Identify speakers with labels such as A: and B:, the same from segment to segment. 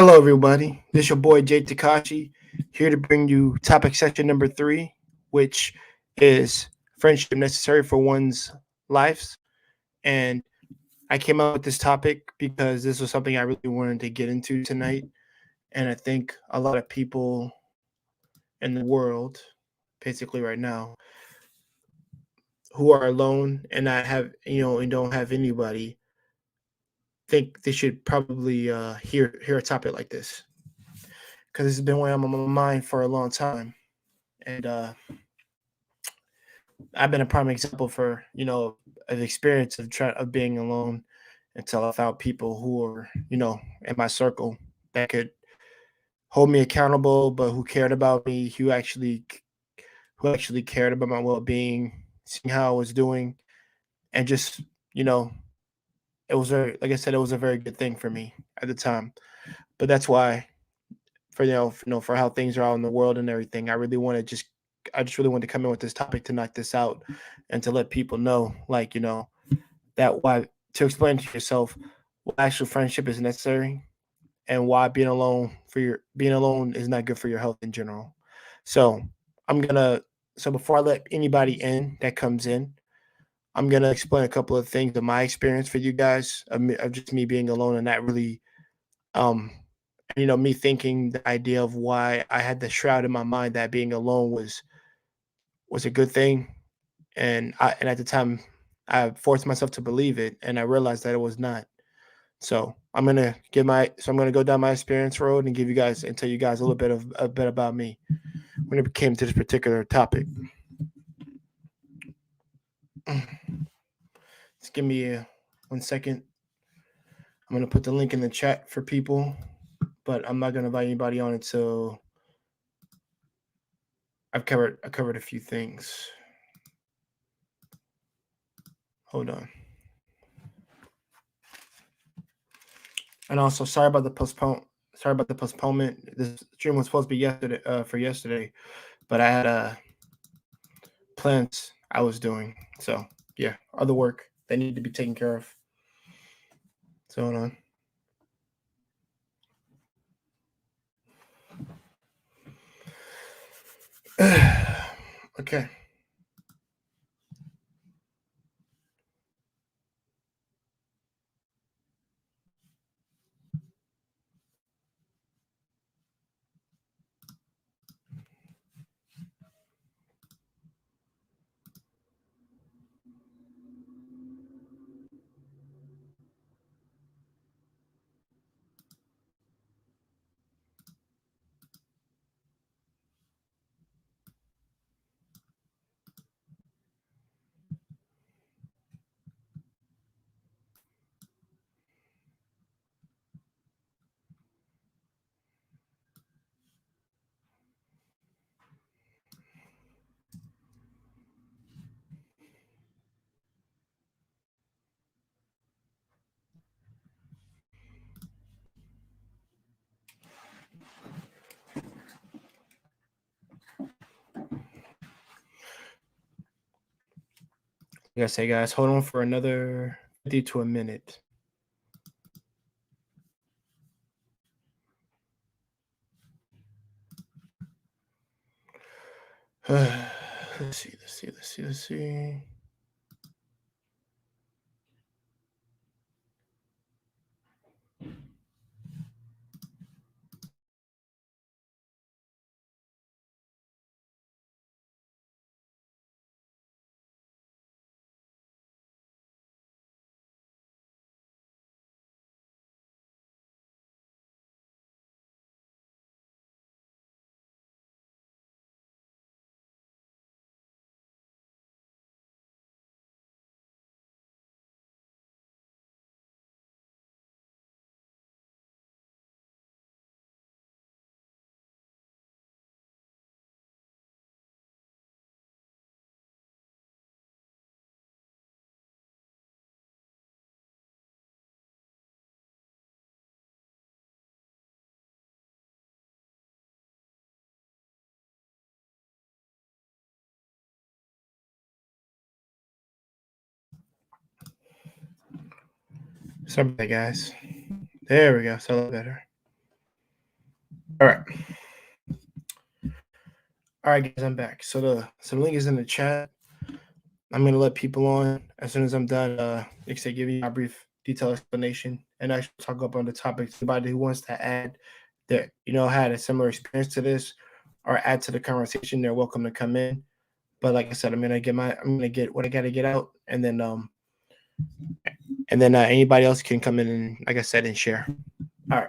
A: Hello, everybody. This is your boy Jay Takashi here to bring you topic section number three, which is friendship necessary for one's lives. And I came up with this topic because this was something I really wanted to get into tonight. And I think a lot of people in the world, basically right now, who are alone and not have, and don't have anybody, think they should probably hear a topic like this because this has been weighing on my mind for a long time. And I've been a prime example for an experience of being alone until I found people who are in my circle that could hold me accountable, but who cared about me, who actually cared about my well being, seeing how I was doing, and just you know it was very like I said it was a very good thing for me at the time. But that's why for how things are out in the world and everything, I just really wanted to come in with this topic to knock this out and to let people know, that why to explain to yourself why actual friendship is necessary and why being alone is not good for your health in general. So I'm gonna so before I let anybody in that comes in, I'm gonna explain a couple of things of my experience for you guys of just me being alone and not really um me thinking the idea of why I had the shroud in my mind that being alone was a good thing, and at the time I forced myself to believe it, and I realized that it was not. So I'm gonna go down my experience road and give you guys and tell you guys a bit about me when it came to this particular topic. Just give me 1 second. I'm gonna put the link in the chat for people, but I'm not gonna invite anybody on until I covered a few things. Hold on. And also, Sorry about the postponement. This stream was supposed to be yesterday, but I had plans I was doing. So yeah, other work that needed to be taken care of. So hold on. Okay. Like I say, guys, hold on for another 50 to a minute. Let's see. Sorry about that, guys. There we go. So a little better. All right. All right, guys, I'm back. So the link is in the chat. I'm gonna let people on as soon as I'm done. Like I said, give you a brief, detailed explanation, and I should talk up on the topic. Anybody who wants to add that had a similar experience to this, or add to the conversation, they're welcome to come in. But like I said, I'm gonna get what I gotta get out, and then anybody else can come in and, like I said, and share. All right.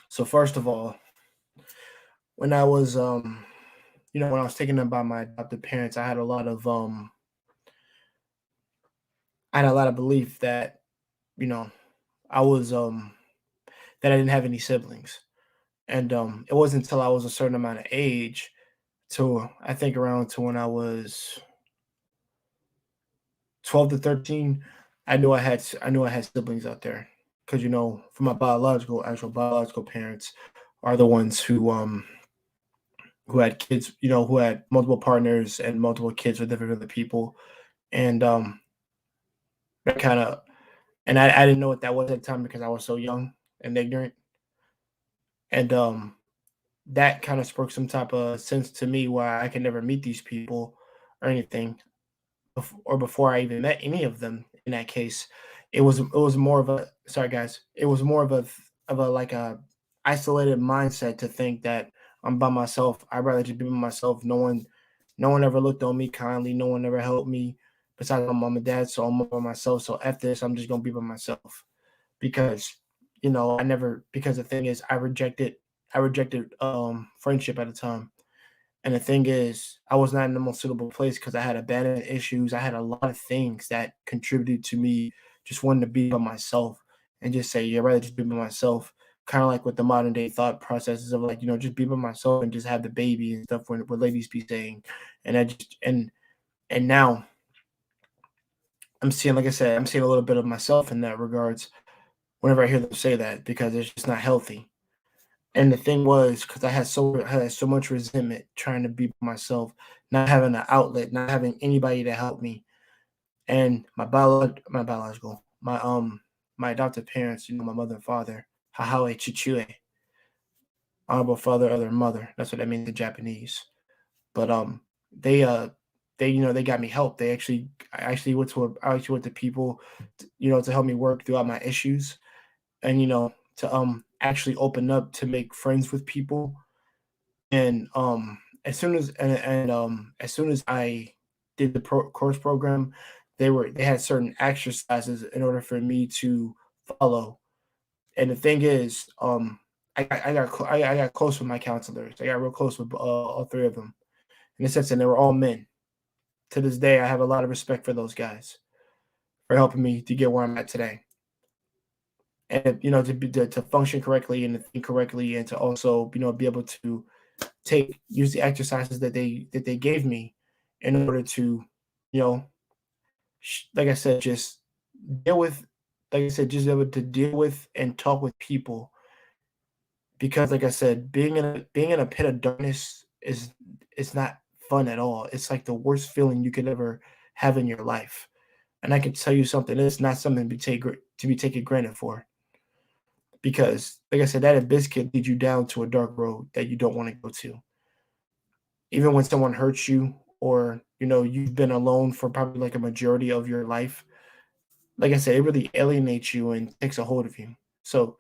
A: So first of all, when I was when I was taken in by my adopted parents, I had a lot of belief that you know I was that I didn't have any siblings, and it wasn't until I was a certain amount of age, to I think around to when I was 12 to 13, I knew I had siblings out there, because for my actual biological parents are the ones who had kids, who had multiple partners and multiple kids with different other people, and that kind of and I didn't know what that was at the time because I was so young and ignorant, and that kind of sparked some type of sense to me why I could never meet these people or anything, or before I even met any of them. In that case, it was more of a sorry guys, it was more of a like a isolated mindset to think that I'm by myself. I'd rather just be by myself. No one ever looked on me kindly. No one ever helped me besides my mom and dad. So I'm by myself. So after this, I'm just gonna be by myself, because I never because the thing is I rejected friendship at the time. And the thing is, I was not in the most suitable place because I had abandonment issues. I had a lot of things that contributed to me just wanting to be by myself and just say, yeah, I'd rather just be by myself. Kind of like what the modern day thought processes of, like, just be by myself and just have the baby and stuff, what ladies be saying. And I just and now I'm seeing, like I said, I'm seeing a little bit of myself in that regards whenever I hear them say that, because it's just not healthy. And the thing was, because I had so much resentment trying to be myself, not having an outlet, not having anybody to help me, and my adopted parents, my mother and father, Hahawe Chichue, honorable father, other mother. That's what that means in Japanese. But they they got me help. I actually went to people, to help me work throughout my issues, and to actually open up to make friends with people. And as soon as I did the course program, they had certain exercises in order for me to follow. And the thing is, I got close with my counselors. I got real close with all three of them, in a sense, and they were all men. To this day, I have a lot of respect for those guys for helping me to get where I'm at today, and to function correctly and to think correctly, and to also be able to use the exercises that they gave me in order to, you know, like I said, just deal with, like I said, just able to deal with and talk with people. Because, like I said, being in a pit of darkness is not fun at all. It's like the worst feeling you could ever have in your life. And I can tell you something, it's not something to be taken granted for. Because, like I said, that abyss can lead you down to a dark road that you don't want to go to. Even when someone hurts you, or you've been alone for probably like a majority of your life, like I said, it really alienates you and takes a hold of you. So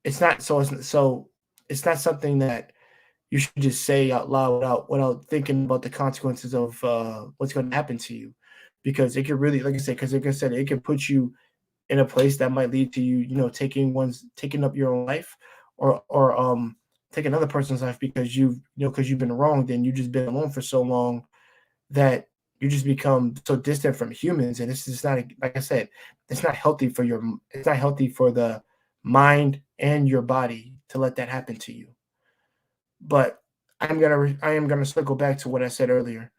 A: it's not something that you should just say out loud without thinking about the consequences of what's going to happen to you, because it could really, like I said, because like I said, it can put you in a place that might lead to you, taking up your own life, or take another person's life, because you've been wronged, and you've just been alone for so long that you just become so distant from humans. And this is not, like I said, it's not healthy for the mind and your body to let that happen to you. But I am gonna circle back to what I said earlier,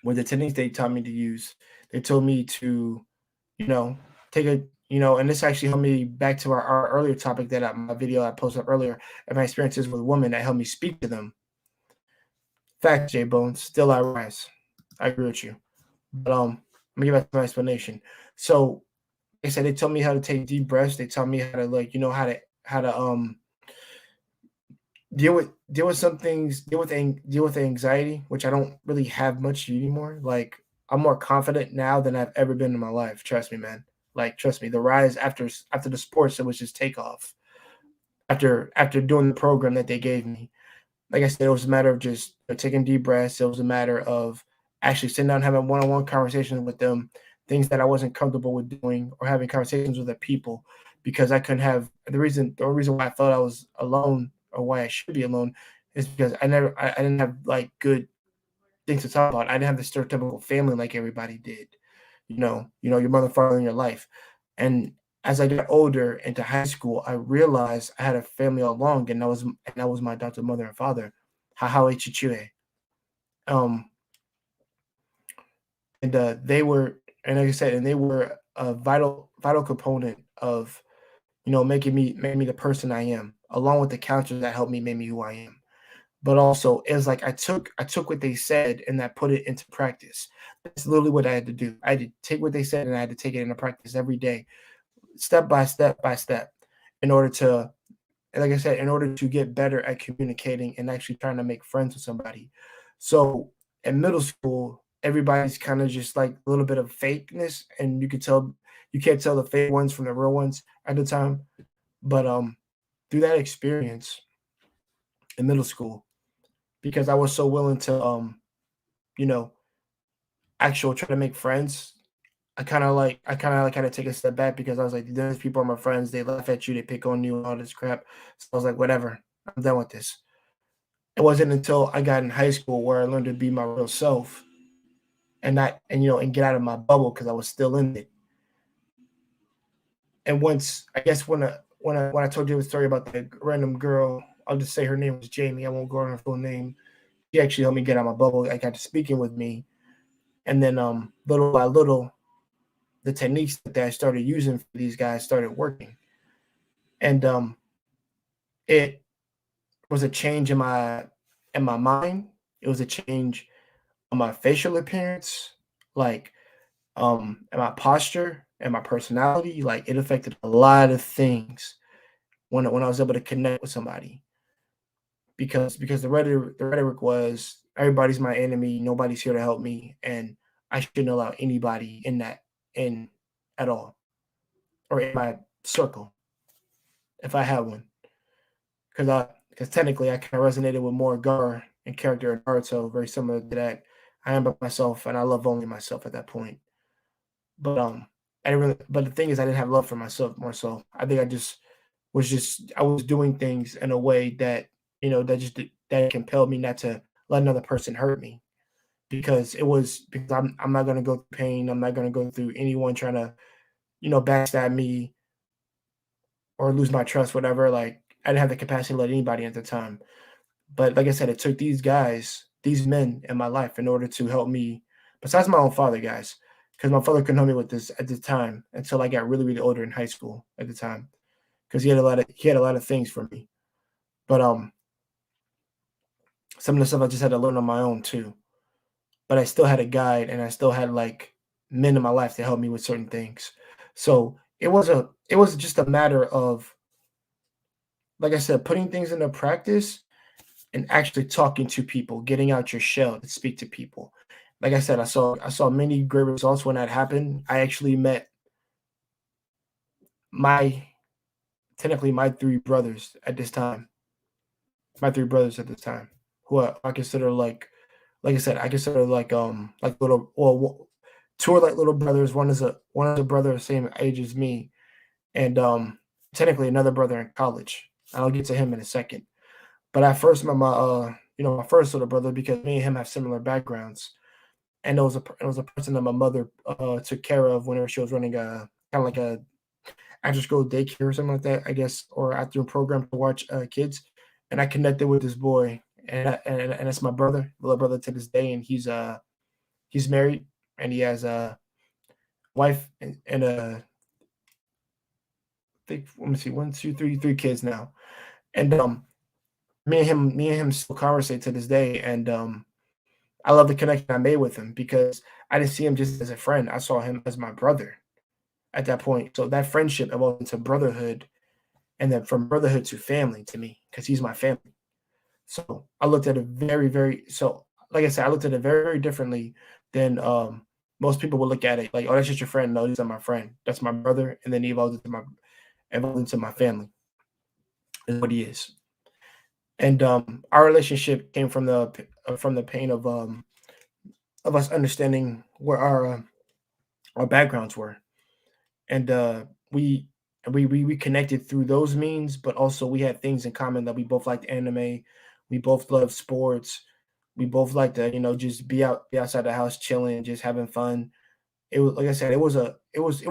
A: with the techniques they taught me to use. They told me to, you know, take a, and this actually helped me back to our earlier topic, my video I posted up earlier, and my experiences with women that helped me speak to them. Fact, J Bones, still I rise. I agree with you. But let me give back to my explanation. So, like I said, they told me how to take deep breaths. They taught me how to, like, how to deal with some things, deal with anxiety, which I don't really have much anymore. Like, I'm more confident now than I've ever been in my life. Trust me, man. Like, trust me, the rise after the sports, it was just takeoff. After doing the program that they gave me, like I said, it was a matter of just taking deep breaths. It was a matter of actually sitting down, having one-on-one conversations with them, things that I wasn't comfortable with doing, or having conversations with the people, because I couldn't have the only reason why I felt I was alone, or why I should be alone, is because I didn't have like good things to talk about. I didn't have the stereotypical family like everybody did. Your mother, father in your life. And as I got older into high school, I realized I had a family all along, and that was my adopted mother and father, Hahawe Chichue. Um, they were, and like I said, and they were a vital component of making me the person I am, along with the counselors that helped me make me who I am. But also, it was like I took what they said and I put it into practice. That's literally what I had to do. I had to take what they said and I had to take it into practice every day, step by step by step, in order to, and like I said, in order to get better at communicating and actually trying to make friends with somebody. So in middle school, everybody's kind of just like a little bit of fakeness, and you can't tell the fake ones from the real ones at the time. But through that experience in middle school, because I was so willing to you know, actual try to make friends, I kind of like had to take a step back, because I was like, these people are my friends. They laugh at you, they pick on you, all this crap. So I was like, whatever, I'm done with this. It wasn't until I got in high school where I learned to be my real self, and get out of my bubble, because I was still in it. And once, I guess, when I told you the story about the random girl, I'll just say her name was Jamie. I won't go on her full name. She actually helped me get out of my bubble. I got to speaking with me, and then little by little, the techniques that I started using for these guys started working, and it was a change in my mind. It was a change on my facial appearance, like and my posture and my personality. Like, it affected a lot of things when I was able to connect with somebody, because the rhetoric was, everybody's my enemy, nobody's here to help me, and I shouldn't allow anybody in at all, or in my circle, if I had one. Because technically I kind of resonated with more Gar and character in Naruto, very similar to that. I am by myself, and I love only myself at that point. But I didn't really. But the thing is, I didn't have love for myself more so. I think I was doing things in a way that that compelled me not to let another person hurt me, because I'm not gonna go through pain. I'm not gonna go through anyone trying to backstab me or lose my trust, whatever. Like, I didn't have the capacity to let anybody at the time. But like I said, it took these men in my life in order to help me, besides my own father, guys, because my father couldn't help me with this at the time until I got really, really older in high school at the time, because he had a lot of things for me. But some of the stuff I just had to learn on my own too. But I still had a guide, and I still had like men in my life to help me with certain things. So it was just a matter of, like I said, putting things into practice and actually talking to people, getting out your shell to speak to people. Like I said, I saw many great results when that happened. I actually met my technically my three brothers at this time. My three brothers at this time, who I consider like I said, I consider like little, well, two are like little brothers. One is a brother the same age as me, and technically another brother in college. I'll get to him in a second. But I first met my first little brother, because me and him have similar backgrounds, and it was a person that my mother took care of whenever she was running a kind of like a after school daycare or something like that, I guess, or after a program to watch kids. And I connected with this boy, and it's my brother, little brother to this day, and he's married, and he has a wife and think, let me see, one, two, three kids now. And me and him still conversate to this day, and I love the connection I made with him, because I didn't see him just as a friend. I saw him as my brother at that point. So that friendship evolved into brotherhood, and then from brotherhood to family to me, because he's my family. So I looked at it like I said, I looked at it very, very differently than most people would look at it. Like, oh, that's just your friend. No, he's not my friend. That's my brother, and then he evolved into my family. Is what he is. And our relationship came from the pain of us understanding where our backgrounds were, and we we connected through those means, but also we had things in common that we both liked anime, we both loved sports, we both like to just be outside the house chilling, just having fun. It was like I said, it was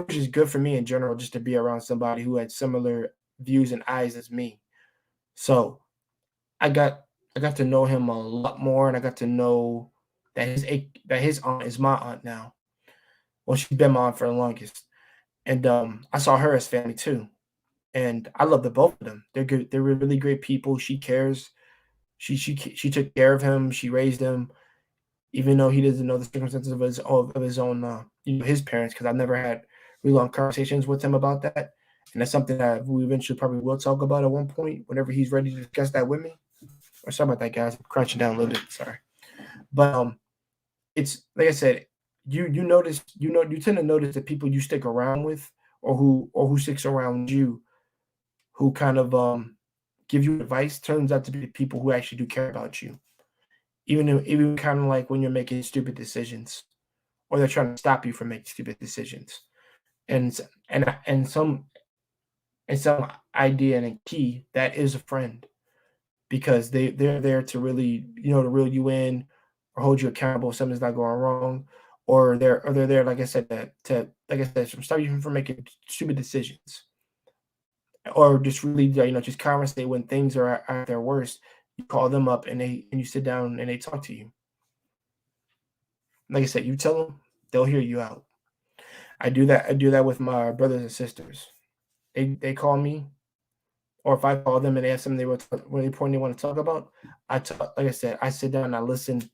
A: just good for me in general just to be around somebody who had similar views and eyes as me. So I got I got to know him a lot more, and I got to know that his aunt is my aunt now. Well, she's been my aunt for the longest, and I saw her as family too, and I love the both of them. They're good. They're really great people. She cares. She took care of him. She raised him, even though he doesn't know the circumstances of his own his parents. Because I've never had really long conversations with him about that, and that's something that we eventually probably will talk about at one point whenever he's ready to discuss that with me. Or sorry about that, guys. I'm crunching down a little bit. Sorry, but it's like I said, you notice you tend to notice the people you stick around with, or who sticks around you, who kind of give you advice, turns out to be the people who actually do care about you, even kind of like when you're making stupid decisions, or they're trying to stop you from making stupid decisions, and and some idea and a key that is a friend, because they're there to really to reel you in, or hold you accountable if something's not going wrong, or they're there, like I said, to like I said, to stop you from making stupid decisions, or just really just conversate when things are at their worst. You call them up, and you sit down and they talk to you. Like I said, you tell them, they'll hear you out. I do that with my brothers and sisters. They call me, or if I call them and they have something really important they want to talk about, like I said, I sit down and I listen,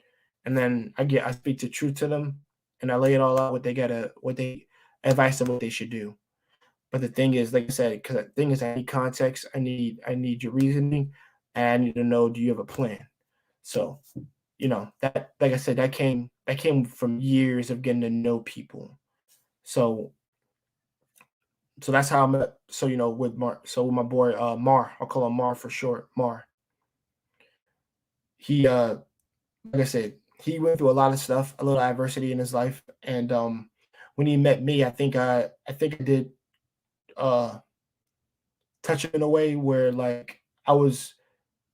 A: and then I speak the truth to them, and I lay it all out what they advice of what they should do. But the thing is, like I said, because the thing is, I need context, I need your reasoning, and I need to know, do you have a plan? So, that, like I said, that came from years of getting to know people. So that's how I met. So with with my boy Mar, I'll call him Mar for short. Mar. He like I said, he went through a lot of stuff, a little adversity in his life, and when he met me, I think I did uh touch him in a way where, like, I was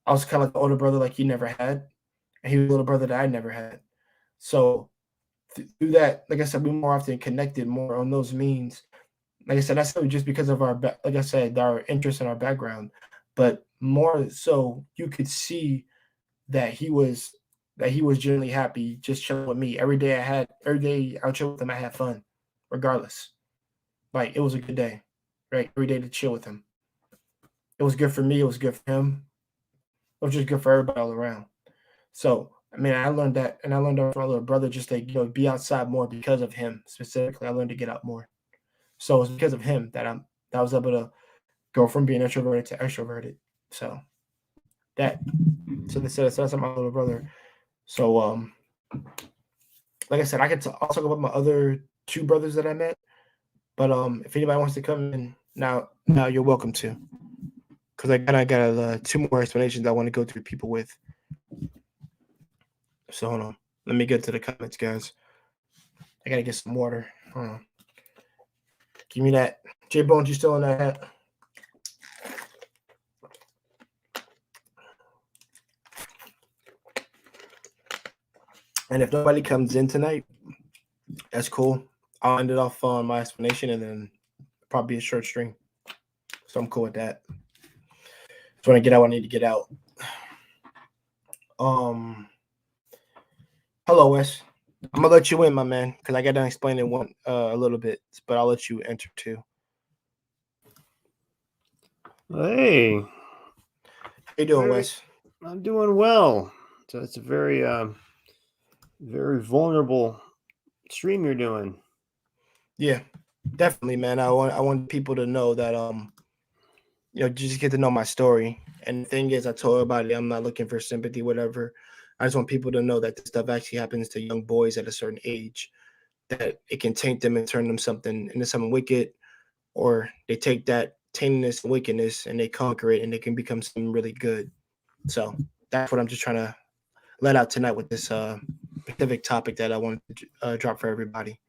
A: kind of like the older brother, like he never had, and he was a little brother that I never had. So through that, like I said, we more often connected more on those means. Like I said, that's just because of like I said, our interest and our background, but more so, you could see that he was genuinely happy just chilling with me. Every day I would chill with him, I had fun, regardless. Like, it was a good day, right? Every day to chill with him. It was good for me. It was good for him. It was just good for everybody all around. So, I mean, I learned that, and I learned that from my little brother, just to be outside more because of him specifically. I learned to get out more. So it's because of him that I was able to go from being introverted to extroverted. So that so that's my little brother. So like I said, I'll talk about my other two brothers that I met. But if anybody wants to come in now you're welcome to, because I got two more explanations I want to go through people with. So hold on, let me get to the comments, guys. I gotta get some water. Hold on. Give me that. J Bones, you still in that hat? And if nobody comes in tonight, that's cool. I'll end it off on my explanation, and then probably a short string. So I'm cool with that. Just want to get out what I need to get out. Hello, Wes. I'm gonna let you in, my man, because I got to explain it a little bit, but I'll let you enter too.
B: Hey,
A: how you doing, Wes?
B: I'm doing well. So it's a very, very vulnerable stream you're doing.
A: Yeah, definitely, man. I want people to know that just get to know my story. And the thing is, I told everybody I'm not looking for sympathy, whatever. I just want people to know that this stuff actually happens to young boys at a certain age, that it can taint them and turn them something into something wicked, or they take that taintedness and wickedness and they conquer it and they can become something really good. So that's what I'm just trying to let out tonight with this specific topic that I wanted to drop for everybody.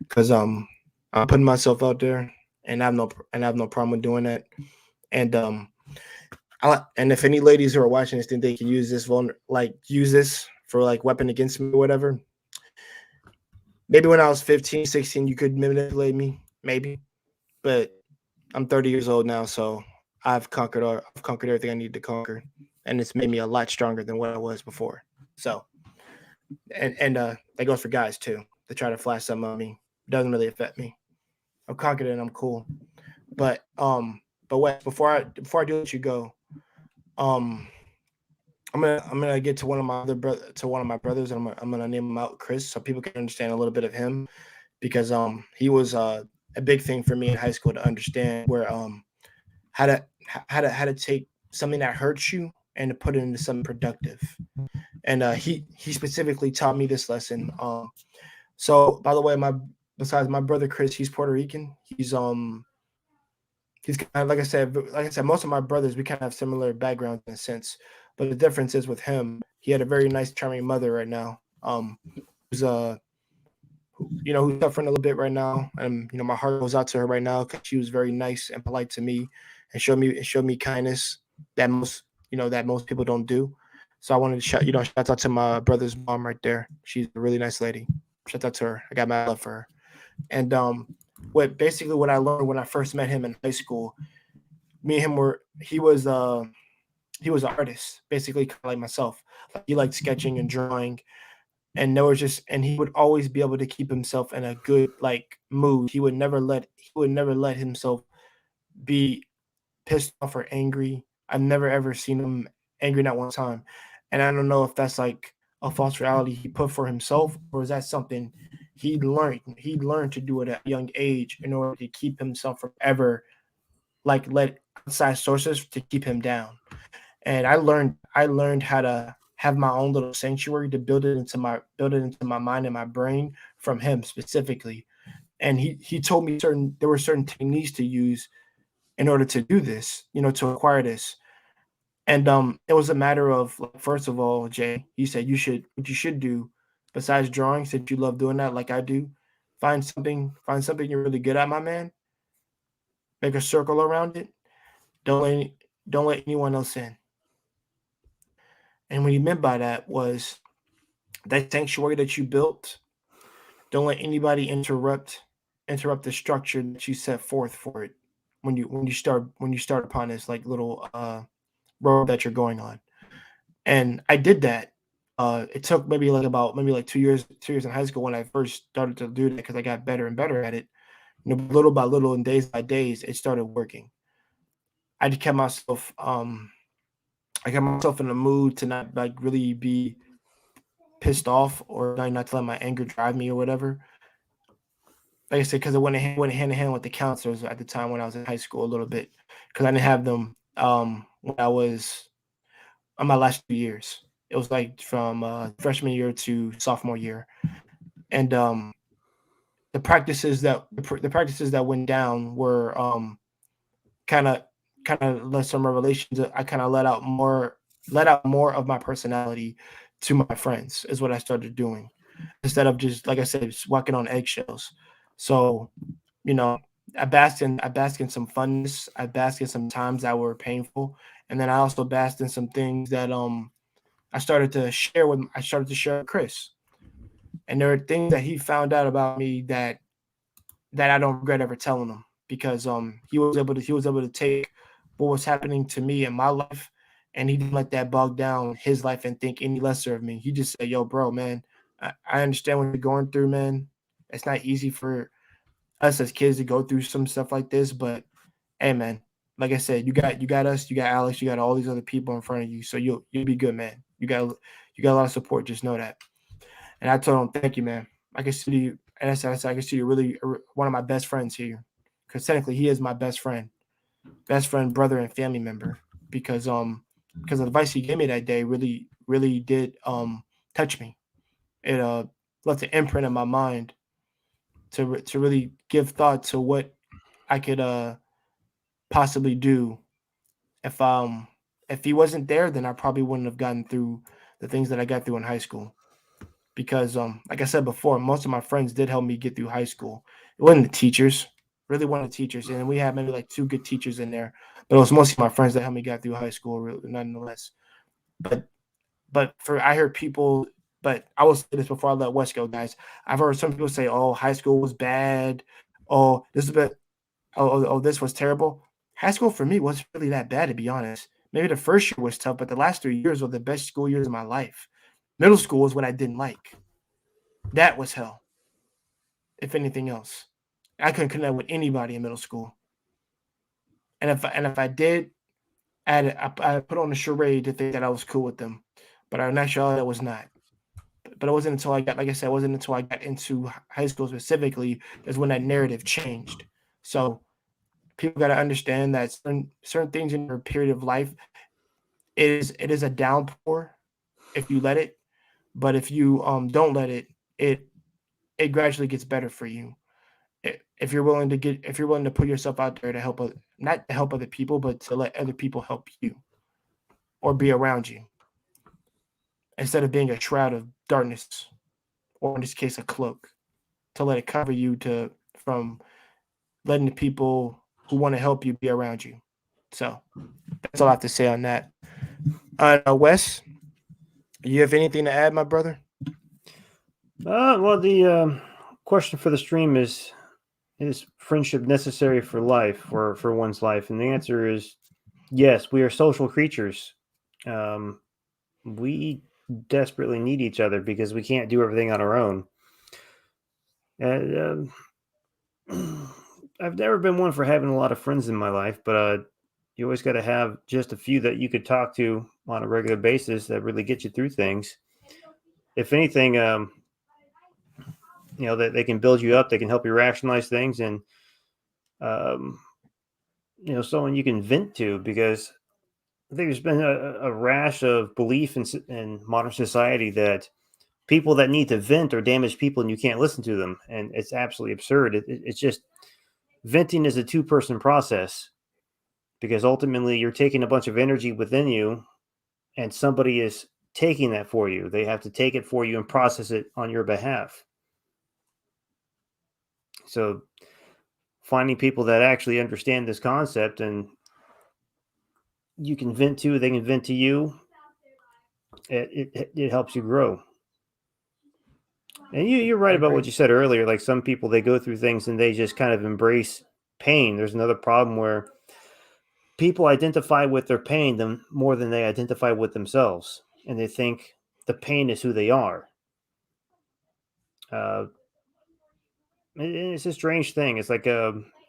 A: Because I'm putting myself out there, and I have no problem with doing that. And and if any ladies who are watching this think they can use this use this for like weapon against me or whatever, maybe when I was 15, 16, you could manipulate me, maybe. But I'm 30 years old now, so I've conquered everything I need to conquer, and it's made me a lot stronger than what I was before. So, and that goes for guys too. They try to flash something on me, it doesn't really affect me. I'm conquered and I'm cool. But Wes, before I do let you go, um, I'm gonna get to one of my brothers. And I'm gonna name him out Chris, so people can understand a little bit of him, because he was a big thing for me in high school to understand where how to how to take something that hurts you and to put it into something productive. And he specifically taught me this lesson. So by the way, my besides my brother Chris, he's Puerto Rican. He's kind of, like I said, most of my brothers, we kind of have similar backgrounds in a sense, but the difference is with him, he had a very nice, charming mother right now. Who's who's suffering a little bit right now, and my heart goes out to her right now because she was very nice and polite to me, and showed me kindness that most people don't do. So I wanted to shout out to my brother's mom right there. She's a really nice lady. Shout out to her. I got my love for her. And what I learned when I first met him in high school, me and him were he was an artist, basically kind of like myself. Like, he liked sketching and drawing, and he would always be able to keep himself in a good like mood. He would never let himself be pissed off or angry. I've never ever seen him angry not one time. And I don't know if that's like a false reality he put for himself, or is that something he learned to do at a young age in order to keep himself from ever like let outside sources to keep him down. And I learned how to have my own little sanctuary to build it into my mind and my brain from him specifically. And he told me there were certain techniques to use in order to do this, to acquire this. And it was a matter of, like, first of all, Jay, he said what you should do besides drawing, since you love doing that like I do, find something you're really good at, my man. Make a circle around it. Don't let any, don't let anyone else in. And what he meant by that was that sanctuary that you built, don't let anybody interrupt the structure that you set forth for it when you start upon this like little road that you're going on. And I did that. It took maybe like 2 years in high school when I first started to do that, because I got better and better at it. Little by little and days by days, it started working. I just kept myself I kept myself in a mood to not like really be pissed off, or not to let my anger drive me or whatever. Like I said, because it went hand in hand with the counselors at the time when I was in high school a little bit, because I didn't have them when I was on my last 2 years. It was like from freshman year to sophomore year, and the practices that went down were kind of kind of led some revelations. I kind of let out more of my personality to my friends, is what I started doing, instead of just, like I said, just walking on eggshells. So, you know, I bask in some funness. I bask in some times that were painful, and then I also basked in some things that I started to share with Chris. And there are things that he found out about me that I don't regret ever telling him, because he was able to take what was happening to me in my life, and he didn't let that bog down his life and think any lesser of me. He just said, "Yo, bro, man, I understand what you're going through, man. It's not easy for us as kids to go through some stuff like this, but hey, man, like I said, you got us, you got Alex, you got all these other people in front of you, so you'll be good, man. You got a lot of support. Just know that." And I told him, "Thank you, man. I can see you." And I said, "I can see you're really one of my best friends here, because technically he is my best friend, brother, and family member." because the advice he gave me that day really did touch me. It left an imprint in my mind to really give thought to what I could possibly do if if he wasn't there, then I probably wouldn't have gotten through the things that I got through in high school. Because like I said before, most of my friends did help me get through high school. It wasn't the teachers, really wasn't the teachers, and we had maybe like two good teachers in there, but it was mostly my friends that helped me get through high school, really, nonetheless. But for I heard people, but I will say this before I let West go, guys. I've heard some people say, "Oh, high school was bad. Oh, this is bad. Oh, this was terrible." High school for me wasn't really that bad, to be honest. Maybe the first year was tough, but the last 3 years were the best school years of my life. Middle school was what I didn't like. That was hell, if anything else. I couldn't connect with anybody in middle school, and if I did, I put on a charade to think that I was cool with them, but in actuality, I was not. But it wasn't until I got, like I said, it wasn't until I got into high school specifically is when that narrative changed. So people got to understand that certain things in your period of life it is a downpour if you let it, but if you don't let it, it gradually gets better for you. If you're willing to if you're willing to put yourself out there to help, not to help other people, but to let other people help you or be around you instead of being a shroud of darkness, or in this case, a cloak, to let it cover you from letting the people who want to help you be around you. So that's all I have to say on that. Wes, you have anything to add, my brother?
B: Well, the question for the stream is friendship necessary for life or for one's life? And the answer is yes. We are social creatures. We desperately need each other because we can't do everything on our own. And I've never been one for having a lot of friends in my life, but you always got to have just a few that you could talk to on a regular basis that really get you through things. If anything, that they can build you up, they can help you rationalize things, and um, someone you can vent to, because I think there's been a rash of belief in modern society that people that need to vent are damaged people and you can't listen to them. And it's absolutely absurd. It's just venting is a two-person process, because ultimately you're taking a bunch of energy within you and somebody is taking that for you. They have to take it for you and process it on your behalf. So finding people that actually understand this concept and you can vent to, they can vent to you, it helps you grow. And you're right about what you said earlier. Like, some people, they go through things and they just kind of embrace pain. There's another problem where people identify with their pain more than they identify with themselves, and they think the pain is who they are. It's a strange thing. It's like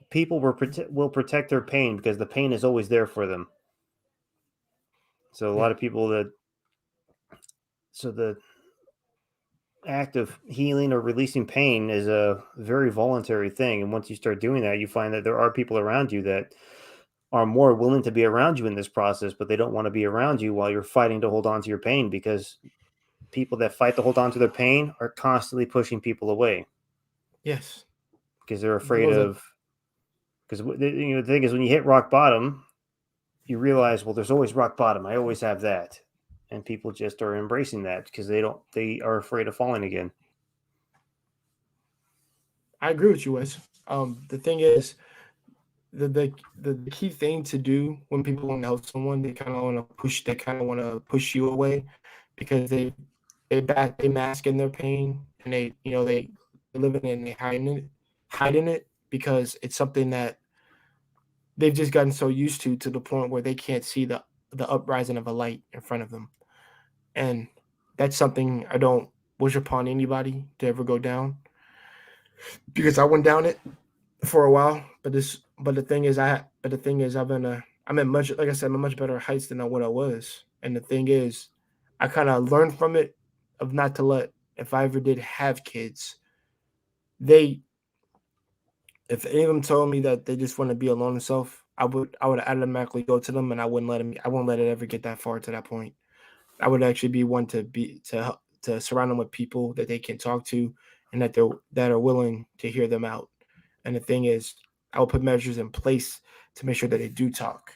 B: people will protect their pain because the pain is always there for them. So a lot of people the act of healing or releasing pain is a very voluntary thing. And once you start doing that, you find that there are people around you that are more willing to be around you in this process, but they don't want to be around you while you're fighting to hold on to your pain, because people that fight to hold on to their pain are constantly pushing people away.
A: Yes.
B: Because they're afraid of, because the thing is, when you hit rock bottom, you realize, well, there's always rock bottom. I always have that. And people just are embracing that because they are afraid of falling again.
A: I agree with you, Wes. The thing is, the key thing to do when people want to help someone, they kind of want to push you away, because they mask in their pain, and they live in it and they hide in it because it's something that they've just gotten so used to the point where they can't see the uprising of a light in front of them. And that's something I don't wish upon anybody to ever go down, because I went down it for a while. But the thing is, I'm at much, like I said, I'm at much better heights than what I was. And the thing is, I kind of learned from it of not to let, if I ever did have kids, if any of them told me that they just want to be alone themselves, I would automatically go to them, and I wouldn't let it ever get that far to that point. I would actually be one to surround them with people that they can talk to and that are willing to hear them out. And the thing is, I will put measures in place to make sure that they do talk.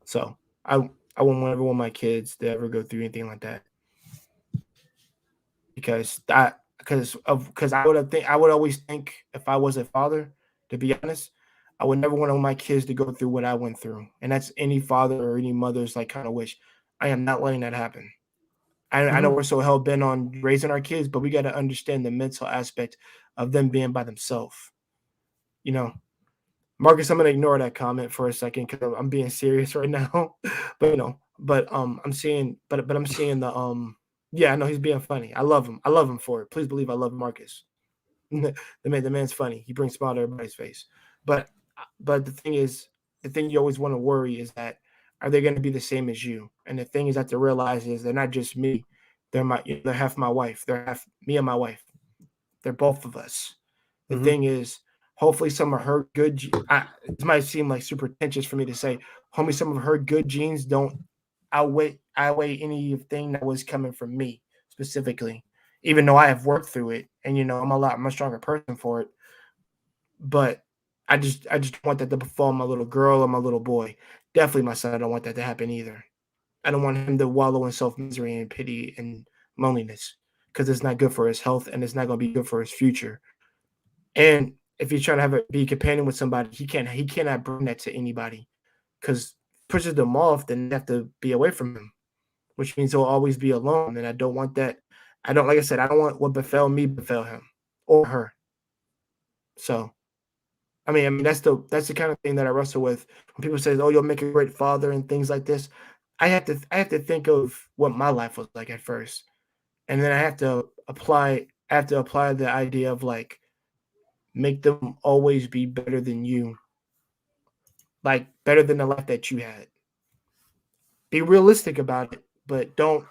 A: So I I wouldn't ever want my kids to ever go through anything like that because I would always think if I was a father, to be honest, I would never want my kids to go through what I went through, and that's any father or any mother's like kind of wish. I am not letting that happen. I know
B: Mhm.
A: we're so hell bent on raising our kids, but we got to understand the mental aspect of them being by themselves. You know, Marcus, I'm gonna ignore that comment for a second because I'm being serious right now. but I'm seeing the yeah, I know he's being funny. I love him. I love him for it. Please believe I love Marcus. The man's funny. He brings smile to everybody's face. But but the thing you always want to worry is that are they going to be the same as you? And the thing is that to realize is they're not just me. They're half my wife. They're half me and my wife. They're both of us. The
B: Mhm.
A: thing is, hopefully, some of her good. This might seem like super pretentious for me to say, homie. Some of her good genes don't outweigh anything that was coming from me specifically. Even though I have worked through it, and I'm a lot much stronger person for it. But I just want that to befall my little girl or my little boy. Definitely my son. I don't want that to happen either. I don't want him to wallow in self misery and pity and loneliness because it's not good for his health and it's not going to be good for his future. And if he's trying to be a companion with somebody, he cannot bring that to anybody because pushes them off, then they have to be away from him, which means he'll always be alone. And I don't want that. I don't like I said, I don't want what befell me befell him or her. So I mean that's the kind of thing that I wrestle with when people say, "Oh, you'll make a great father" and things like this. I have to think of what my life was like at first, and then I have to apply the idea of like make them always be better than you, like better than the life that you had. Be realistic about it, but don't,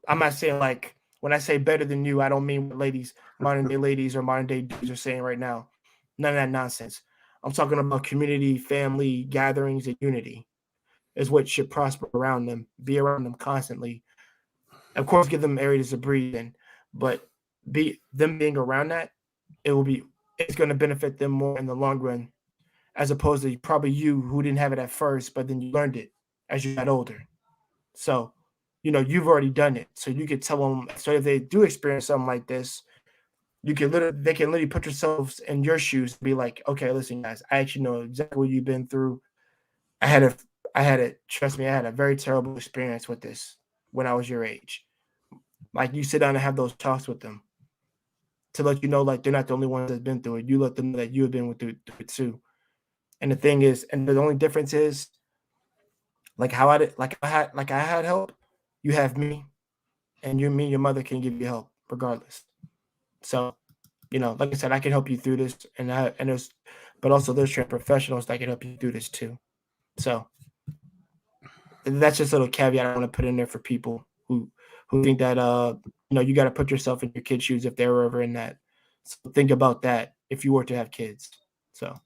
A: I'm not saying like when I say better than you, I don't mean what modern day ladies or modern day dudes are saying right now. None of that nonsense. I'm talking about community, family gatherings, and unity is what should prosper around them, be around them constantly. Of course, give them areas to breathe in, but be them being around that, it's going to benefit them more in the long run, as opposed to probably you who didn't have it at first, but then you learned it as you got older. So, you've already done it. So you could tell them. So if they do experience something like this, they can literally put themselves in your shoes and be like, okay, listen, guys, I actually know exactly what you've been through. I had a, trust me, I had a very terrible experience with this when I was your age. Like you sit down and have those talks with them to let you know, like they're not the only ones that's been through it. You let them know that you have been through it too. And the thing is, and the only difference is, like how I did, like I had help. You have me, and me and your mother can give you help regardless. So, like I said, I can help you through this, but also there's trained professionals that can help you through this too. So that's just a little caveat I want to put in there for people who think that you got to put yourself in your kid's shoes if they were ever in that. So think about that if you were to have kids. So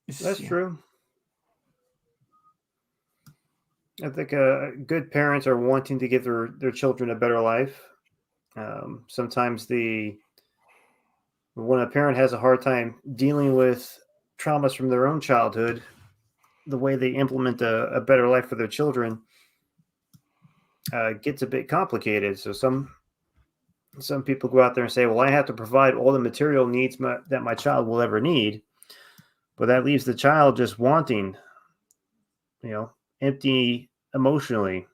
B: That's
A: yeah.
B: true. I think good parents are wanting to give their children a better life. Sometimes when a parent has a hard time dealing with traumas from their own childhood, the way they implement a better life for their children gets a bit complicated. So some people go out there and say, "Well, I have to provide all the material needs that my child will ever need," but that leaves the child just wanting, empty emotionally.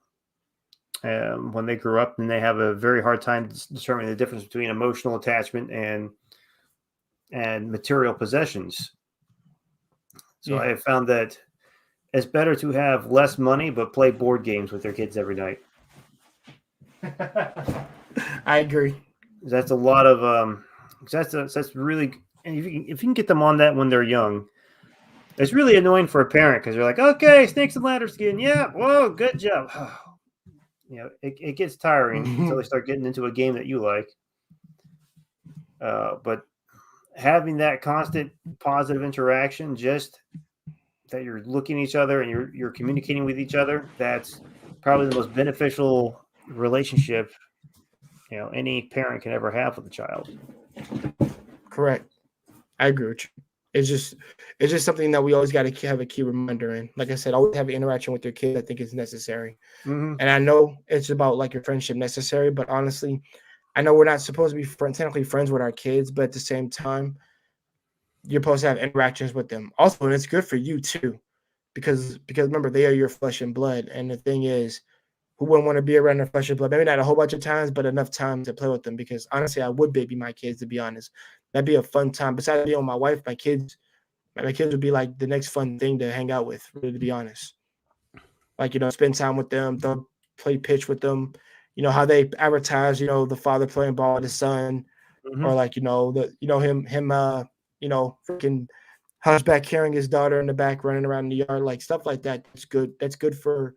B: When they grow up, and they have a very hard time determining the difference between emotional attachment and material possessions. So I
A: Yeah.
B: have found that it's better to have less money but play board games with their kids every night.
A: I agree.
B: That's a lot of 'cause that's really, and if you can get them on that when they're young, it's really annoying for a parent because they're like, okay, snakes and ladder skin, yeah, whoa, good job. It gets tiring until they start getting into a game that you like. But having that constant positive interaction, just that you're looking at each other and you're communicating with each other, that's probably the most beneficial relationship any parent can ever have with a child.
A: Correct. I agree with you. It's just something that we always got to have a key reminder in. Like I said, always have an interaction with your kid. I think is necessary.
B: Mm-hmm.
A: And I know it's about like your friendship necessary, but honestly, I know we're not supposed to be technically friends with our kids, but at the same time, you're supposed to have interactions with them. Also, and it's good for you too, because remember they are your flesh and blood. And the thing is, who wouldn't want to be around their flesh and blood? Maybe not a whole bunch of times, but enough time to play with them. Because honestly, I would baby my kids. To be honest, that'd be a fun time. Besides being with my wife, my kids would be like the next fun thing to hang out with. Really, to be honest, like spend time with them, they'll play pitch with them. You know how they advertise, the father playing ball with his son,
B: Mm-hmm.
A: or like him freaking hunchback carrying his daughter in the back, running around the yard, like stuff like that. That's good. That's good for,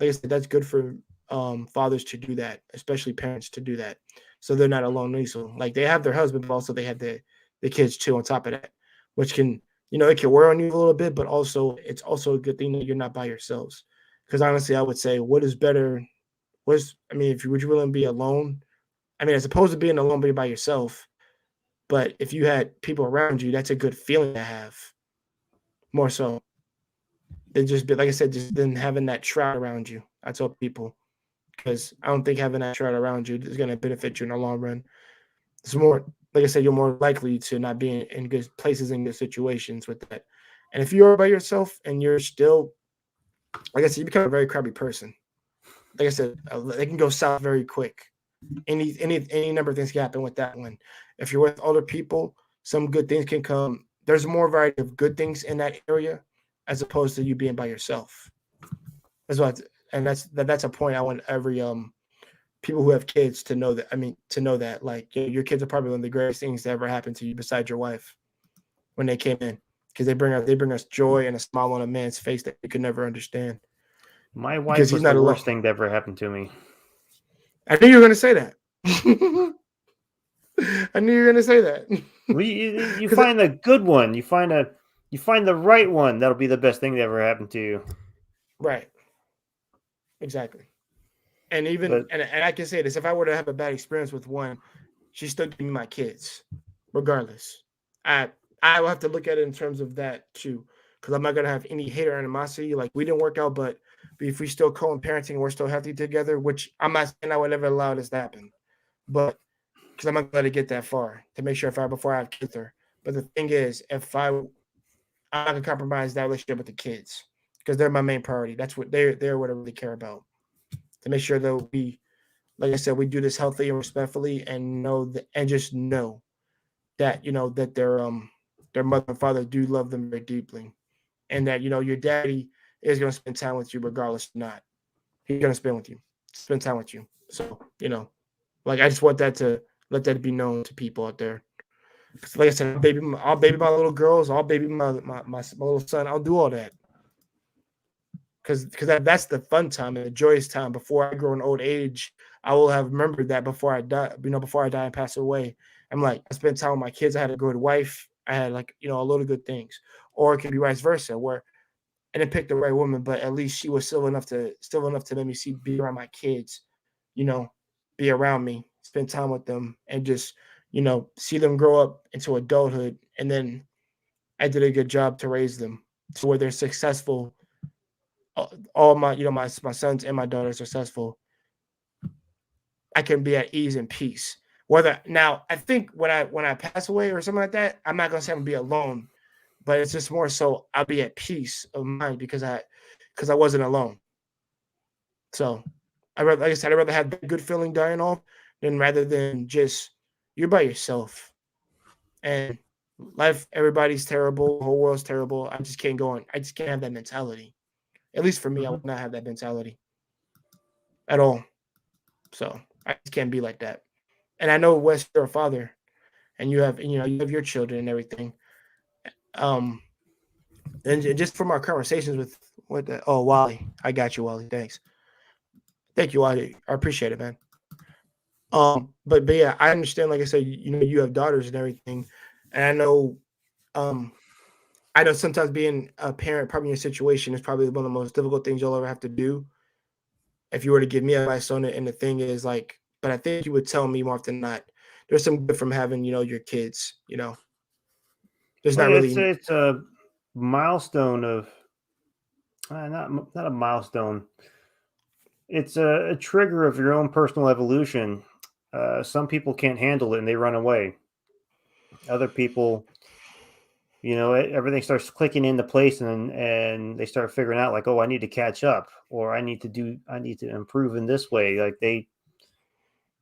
A: like I said, that's good for fathers to do that, especially parents to do that, so they're not alone. So like they have their husband, but also they have the kids too on top of that, which can it can wear on you a little bit, but also it's also a good thing that you're not by yourselves. Because honestly, I would say, what is better? If you would you willing to be alone? I mean, as opposed to being alone, be by yourself. But if you had people around you, that's a good feeling to have. More so than just be, like I said, just than having that shroud around you. I tell people, because I don't think having that shroud around you is going to benefit you in the long run. It's more, like I said, you're more likely to not be in good places, in good situations with that. And if you're by yourself and you're still, like I said, you become a very crabby person. Like I said, they can go south very quick. Any number of things can happen with that one. If you're with other people, some good things can come. There's more variety of good things in that area as opposed to you being by yourself. That's what, and that's a point I want every people who have kids to know that. I mean, to know that like your kids are probably one of the greatest things that ever happened to you besides your wife when they came in, because they bring us joy and a smile on a man's face that you could never understand.
B: My
A: Because
B: wife
A: he's
B: was the
A: not alone.
B: worst thing that ever happened to me.
A: I knew you were going to say that. I knew you were going to say that.
B: Well, you
A: 'Cause
B: find a good one. You find the right one. That'll be the best thing that ever happened to you.
A: right, exactly. And even
B: But
A: and I can say this: if I were to have a bad experience with one, she still give me my kids, regardless. I I will have to look at it in terms of that too, because I'm not gonna have any hate or animosity. Like we didn't work out, but if we still co-parenting, we're still healthy together. Which I'm not saying I would never allow this to happen, but because I'm not gonna let it get that far to make sure if I before I have kids with her. But the thing is, if I'm not gonna compromise that relationship with the kids because they're my main priority. That's what they're what I really care about, to make sure that we, like I said, we do this healthy and respectfully, and know that, and just know that that their mother and father do love them very deeply, and that your daddy is gonna spend time with you regardless or not. He's gonna spend time with you. So like I just want that to let that be known to people out there. 'Cause like I said, I'll baby my little girls, I'll baby my little son, I'll do all that. Because that's the fun time and the joyous time. Before I grow in old age, I will have remembered that before I die. Before I die and pass away, I'm like, I spent time with my kids. I had a good wife. I had like a lot of good things. Or it could be vice versa, where I didn't pick the right woman, but at least she was still enough to let me be around my kids. You know, be around me, spend time with them, and just see them grow up into adulthood. And then I did a good job to raise them to where they're successful. All my my sons and my daughters are successful. I can be at ease and peace. Whether now I think when I pass away or something like that, I'm not gonna say I'm gonna be alone, but it's just more so I'll be at peace of mind because I wasn't alone. So like I said, I'd rather have that good feeling dying off than rather than just you're by yourself and life. Everybody's terrible. The whole world's terrible. I just can't go on. I just can't have that mentality. At least for me, I
B: mhm.
A: would not have that mentality at all. So I just can't be like that. And I know Wes, you're a father, and you have your children and everything. Um, and just from our conversations with Wally, I got you, Wally. Thank you, Wally. I appreciate it, man. But yeah, I understand. Like I said, you have daughters and everything. And um, I know sometimes being a parent, probably in your situation, is probably one of the most difficult things you'll ever have to do. If you were to give me advice on it, and the thing is, like, but I think you would tell me more often than not, there's some good from having, your kids. There's
B: Well,
A: not
B: yeah, it's
A: really
B: it's a milestone of not a milestone. It's a trigger of your own personal evolution. Some people can't handle it and they run away. Other people, everything starts clicking into place, and they start figuring out like, oh, I need to catch up, or I need to improve in this way. Like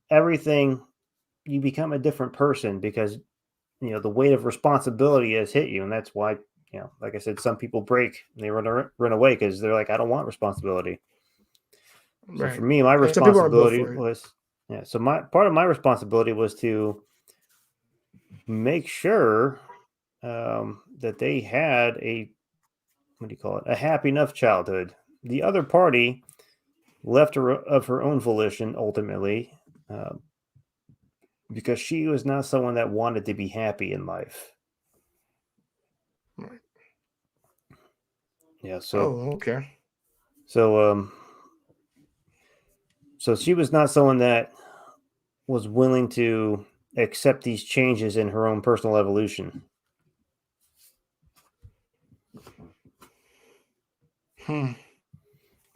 B: everything, you become a different person because the weight of responsibility has hit you, and that's why like I said, some people break and they run away because they're like, I don't want responsibility. So for
A: right.
B: me, my
A: And some people aren't built
B: responsibility
A: for it.
B: was so my part of my responsibility was to make sure that they had a, what do you call it, a happy enough childhood. The other party left her of her own volition ultimately, uh, because she was not someone that wanted to be happy in life.
A: Right.
B: Yeah. So
A: Oh, okay.
B: so um so she was not someone that was willing to accept these changes in her own personal evolution.
A: Hmm.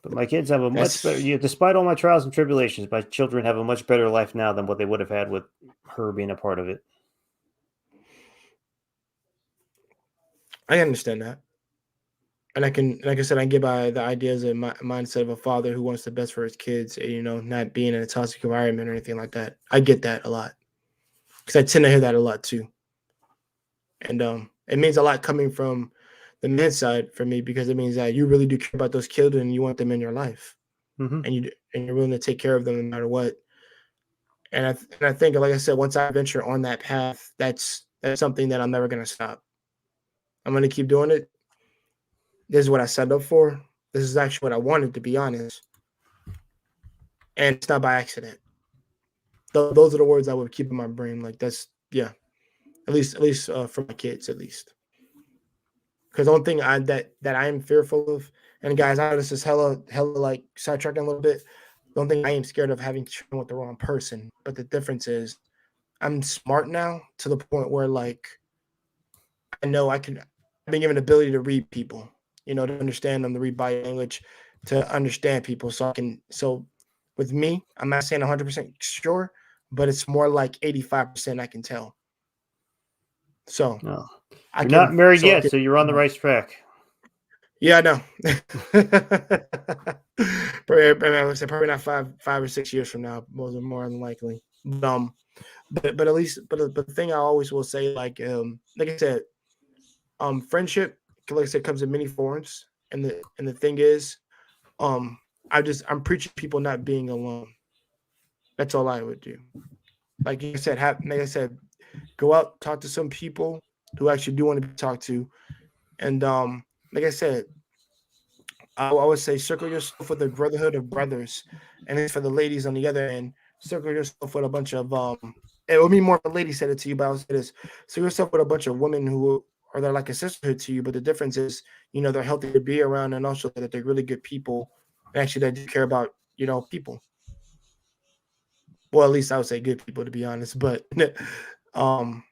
B: But my kids have a much better,
A: That's
B: despite all my trials and tribulations, my children have a much better life now than what they would have had with her being a part of it.
A: I understand that. And I can, like I said, I get by the ideas and mindset of a father who wants the best for his kids, and not being in a toxic environment or anything like that. I get that a lot because I tend to hear that a lot too, and it means a lot coming from the men's side for me because it means that you really do care about those children and you want them in your life,
B: Hmm.
A: and you're willing to take care of them no matter what. And I think, like I said, once I venture on that path, that's something that I'm never gonna stop. I'm gonna keep doing it. This is what I signed up for. This is actually what I wanted, to be honest, and it's not by accident. Those are the words I would keep in my brain. Like that's yeah, at least for my kids, at least. Because the only thing that I am fearful of, and guys, I know this is hella like sidetracking a little bit. The only thing I am scared of having children with the wrong person. But the difference is I'm smart now to the point where like I know I can. I've been given the ability to read people, to understand them, to read body language, to understand people. So I can. So with me, I'm not saying 100% sure, but it's more like 85% I can tell. So
B: No,
A: I
B: you're not
A: can.
B: married
A: So I
B: yet,
A: can.
B: so you're on the right track.
A: Yeah, I know. I would say probably not 5 or 6 years from now, more than likely. But at least, but the thing I always will say, like I said, friendship, like I said, comes in many forms, and the thing is, um, I'm preaching people not being alone. That's all I would do. Like I said, go out, talk to some people who actually do want to be talked to, and like I said, I always say, circle yourself with a brotherhood of brothers, and then for the ladies on the other end, circle yourself with a bunch of It would be more if a lady said it to you, but I would say this: circle yourself with a bunch of women who are they're like a sisterhood to you, but the difference is, they're healthy to be around, and also that they're really good people, and actually that do care about people. Well, at least I would say good people, to be honest, but um,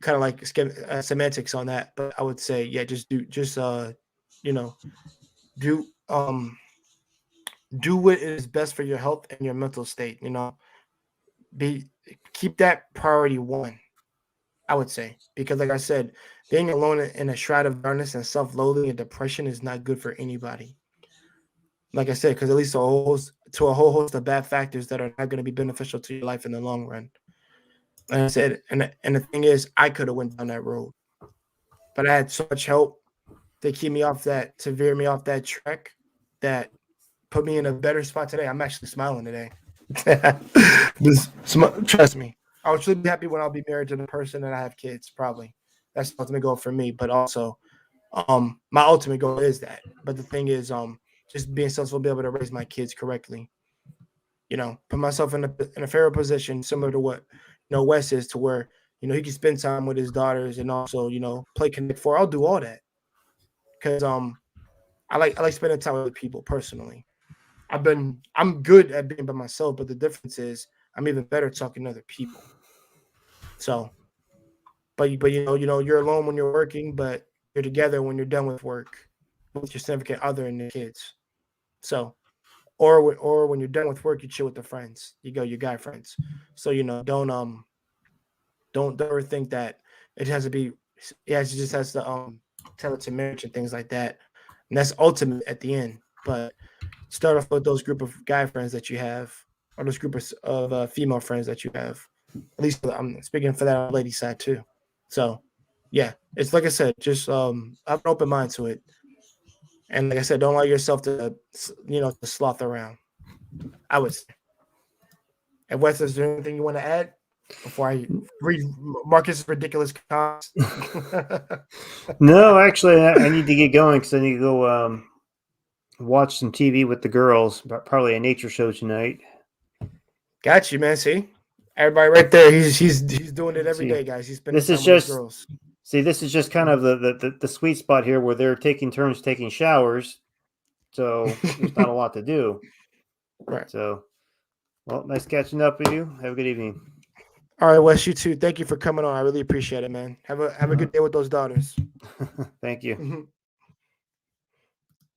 A: kind of like semantics on that. But I would say, yeah, you know, do do what is best for your health and your mental state. Be keep that priority one. I would say because, like I said, being alone in a shroud of darkness and self-loathing and depression is not good for anybody. Like I said, because it leads to a whole host of bad factors that are not going to be beneficial to your life in the long run. Like I said, and the thing is, I could have went down that road, but I had so much help to keep me off that, to veer me off that track, that put me in a better spot today. I'm actually smiling today. Trust me. I'll truly be happy when I'll be married to the person and I have kids. Probably that's the ultimate goal for me. But also, my ultimate goal is that. But the thing is, just being successful, be able to raise my kids correctly. Put myself in a fairer position, similar to what Wes is, to where he can spend time with his daughters and also, play Connect Four. I'll do all that because I like spending time with people personally. I'm good at being by myself, but the difference is I'm even better talking to other people. So, but you're alone when you're working, but you're together when you're done with work with your significant other and the kids. So, or when you're done with work, you chill with the friends. You go your guy friends. So don't ever think that it has to be. Yeah, it just has to tell it to marriage and things like that. And that's ultimate at the end. But start off with those group of guy friends that you have, or those group of female friends that you have. At least I'm speaking for that lady side too. So, yeah, it's like I said, just have an open mind to it, and like I said, don't allow yourself to to sloth around. I would say. And Wes, is there anything you want to add before I read Marcus's ridiculous comments?
B: No, actually, I need to get going because I need to go watch some TV with the girls. Probably a nature show tonight.
A: Got you, man. See, everybody right there. He's doing it every
B: See,
A: day, guys. He's spending
B: this is
A: time with his
B: just
A: girls.
B: see. This is just kind of the sweet spot here where they're taking turns taking showers, so there's not a lot to do.
A: Right.
B: So, well, nice catching up with you. Have a good evening.
A: All right, Wes. You too. Thank you for coming on. I really appreciate it, man. Have a good day with those daughters.
B: Thank you.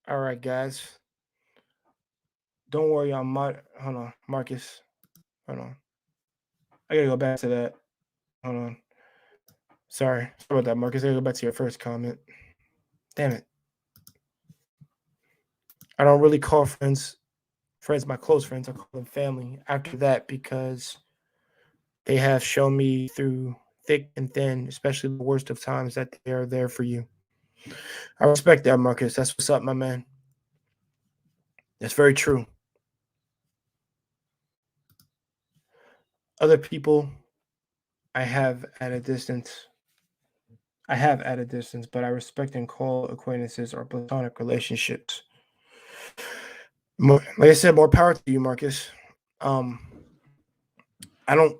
A: All right, guys. Don't worry, hold on, Marcus. Hold on. I gotta go back to that. Hold on. Sorry about that, Marcus. I gotta go back to your first comment. Damn it. I don't really call friends my close friends. I call them family after that because they have shown me through thick and thin, especially the worst of times, that they are there for you. I respect that, Marcus. That's what's up, my man. That's very true. Other people I have at a distance. But I respect and call acquaintances or platonic relationships. Like I said, more power to you, Marcus. Um, I don't.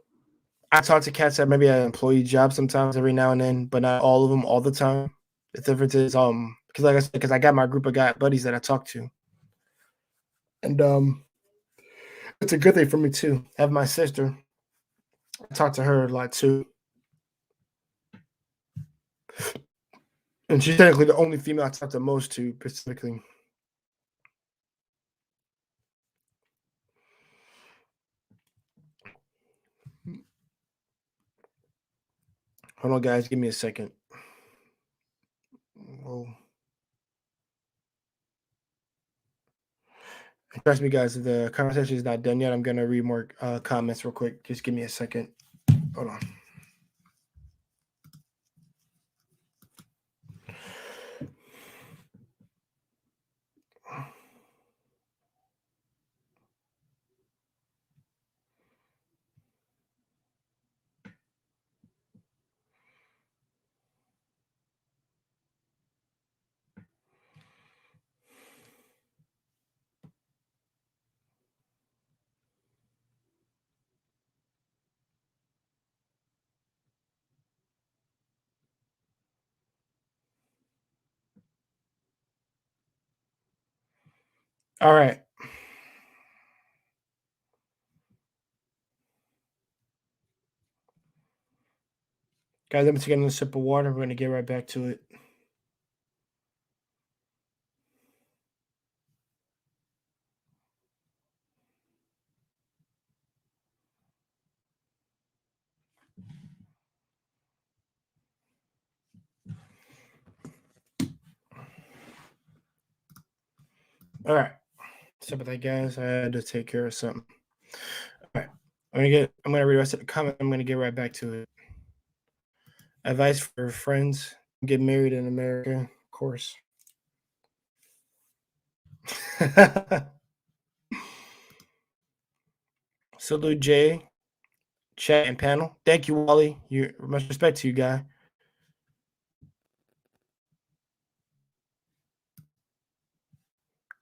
A: I talk to cats at maybe an employee job sometimes every now and then, but not all of them all the time. The difference is because like I said, because I got my group of guy buddies that I talk to, and it's a good thing for me too. I have my sister. I talk to her a lot too, and she's technically the only female I talk the most to specifically. Hold on, guys. Give me a second. Whoa. Trust me, guys. If the conversation is not done yet, I'm gonna read more comments real quick. Just give me a second. Hold on. All right. Guys, I'm taking a sip of water. We're going to get right back to it. All right. Sorry about that, guys. I had to take care of something. All right. I'm gonna read the rest of the comment. I'm gonna get right back to it. Advice for friends: get married in America, of course. Salute Jay, chat and panel. Thank you, Wally. You much respect to you, guy.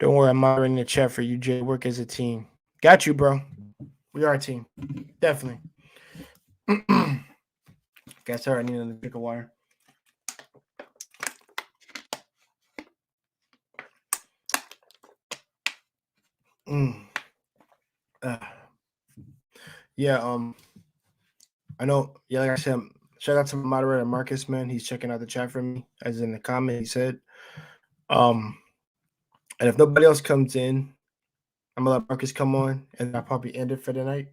A: Don't worry, I'm moderating the chat for you, Jay. Work as a team. Got you, bro. We are a team. Definitely. Guys, sorry, I need another drink of water. Mm. Uh, yeah, I know. Yeah, like I said, shout out to my moderator Marcus, man. He's checking out the chat for me, as in the comment he said. Um, and if nobody else comes in, I'm gonna let Marcus come on, and I'll probably end it for the night.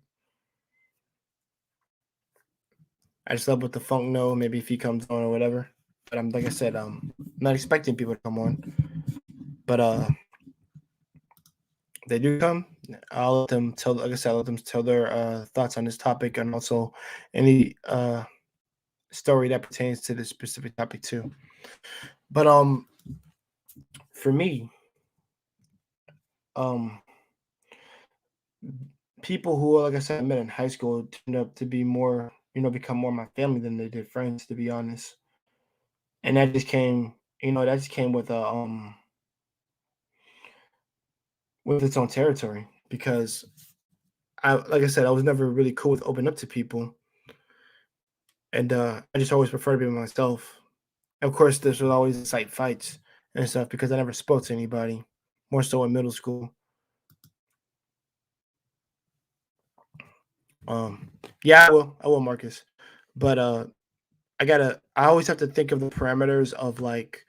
A: I just love what the funk know. Maybe if he comes on or whatever. But I'm like I said, I'm not expecting people to come on. But they do come. I'll let them tell. Like I said, I'll let them tell their thoughts on this topic and also any story that pertains to this specific topic too. But for me, um, people who, like I said, I met in high school turned up to be more, become more my family than they did friends, to be honest. And that just came, that just came with its own territory because like I said, I was never really cool with opening up to people, and I just always prefer to be myself. Of course, this would always incite fights and stuff because I never spoke to anybody, more so in middle school. Um, yeah, I will, Marcus, but I always have to think of the parameters of like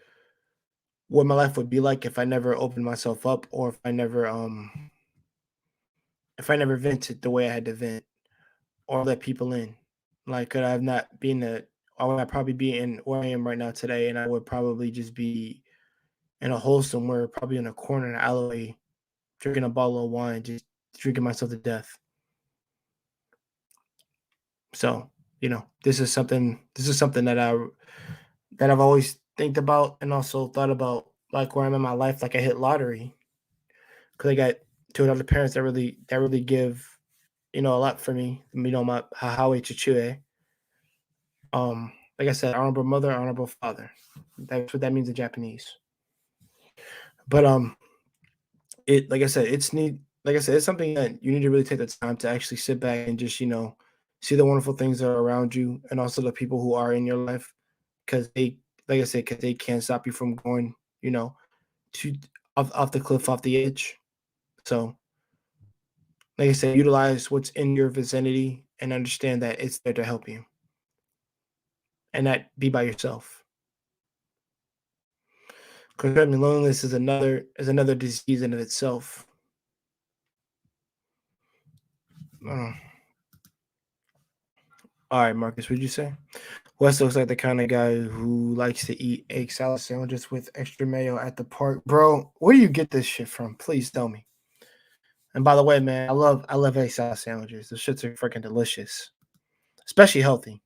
A: what my life would be like if I never opened myself up or if I never vented the way I had to vent or let people in. Like, could I have not been I would I probably be in where I am right now today, and I would probably just be in a hole somewhere, probably in a corner in an alleyway, drinking a bottle of wine, just drinking myself to death. So, this is something that I've always think about and also thought about, like where I'm in my life, like I hit lottery because I got two other parents that really give a lot for me. My Hahawe Chichue. Like I said, honorable mother, honorable father. That's what that means in Japanese. But it like I said, it's need like I said, it's something that you need to really take the time to actually sit back and just see the wonderful things that are around you and also the people who are in your life because they like I said because they can't stop you from going to off the cliff, off the edge. So like I said, utilize what's in your vicinity and understand that it's there to help you and not be by yourself. Because loneliness is another disease in of itself. Uh, all right, Marcus, what'd you say? Wes looks like the kind of guy who likes to eat egg salad sandwiches with extra mayo at the park. Bro, where do you get this shit from? Please tell me. And by the way, man, I love egg salad sandwiches. Those shits are freaking delicious, especially healthy.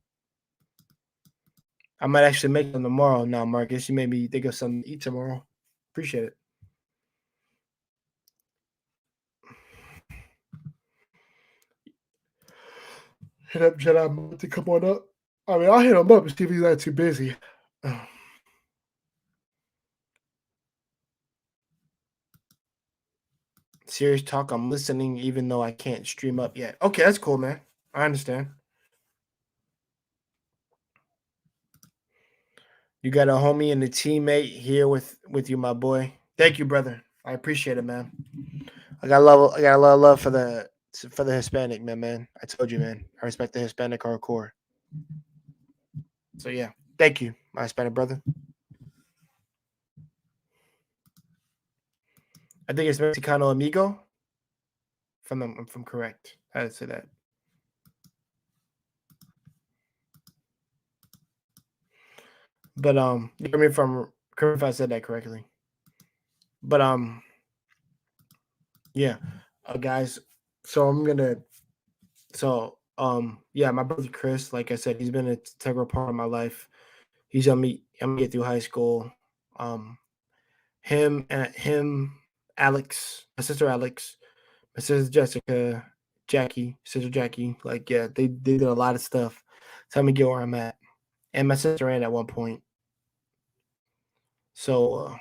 A: I might actually make them tomorrow. Now, Marcus, you made me think of something to eat tomorrow. Appreciate it. Hit up Jedi to come on up. I mean, I'll hit him up and see if he's not too busy. Serious talk. I'm listening, even though I can't stream up yet. Okay, that's cool, man. I understand. You got a homie and a teammate here with you, my boy. Thank you, brother. I appreciate it, man. I got a lot of love for the Hispanic man. I told you, man. I respect the Hispanic hardcore. So yeah, thank you, my Hispanic brother. I think it's Mexicano amigo. If I'm correct, how to say that. But you hear me from correct if I said that correctly. But yeah, guys. So yeah, my brother Chris, like I said, he's been an integral part of my life. He's helped me get through high school. Um, him, Alex, my sister Alex, my sister Jessica, sister Jackie. Like yeah, they did a lot of stuff to help me get where I'm at, and my sister Ann at one point. So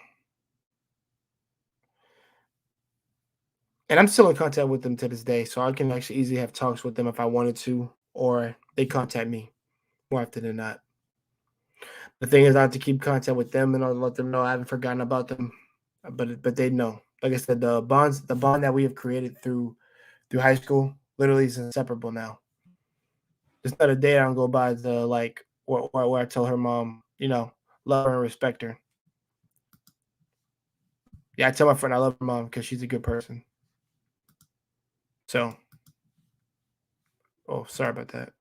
A: and I'm still in contact with them to this day, so I can actually easily have talks with them if I wanted to, or they contact me. more often than not. The thing is not to keep contact with them and I'll let them know I haven't forgotten about them, but they know. Like I said, the bond that we have created through high school literally is inseparable now. There's not a day I don't go by the like where I tell her mom, love her and respect her. Yeah, I tell my friend I love her mom because she's a good person. So, oh, sorry about that.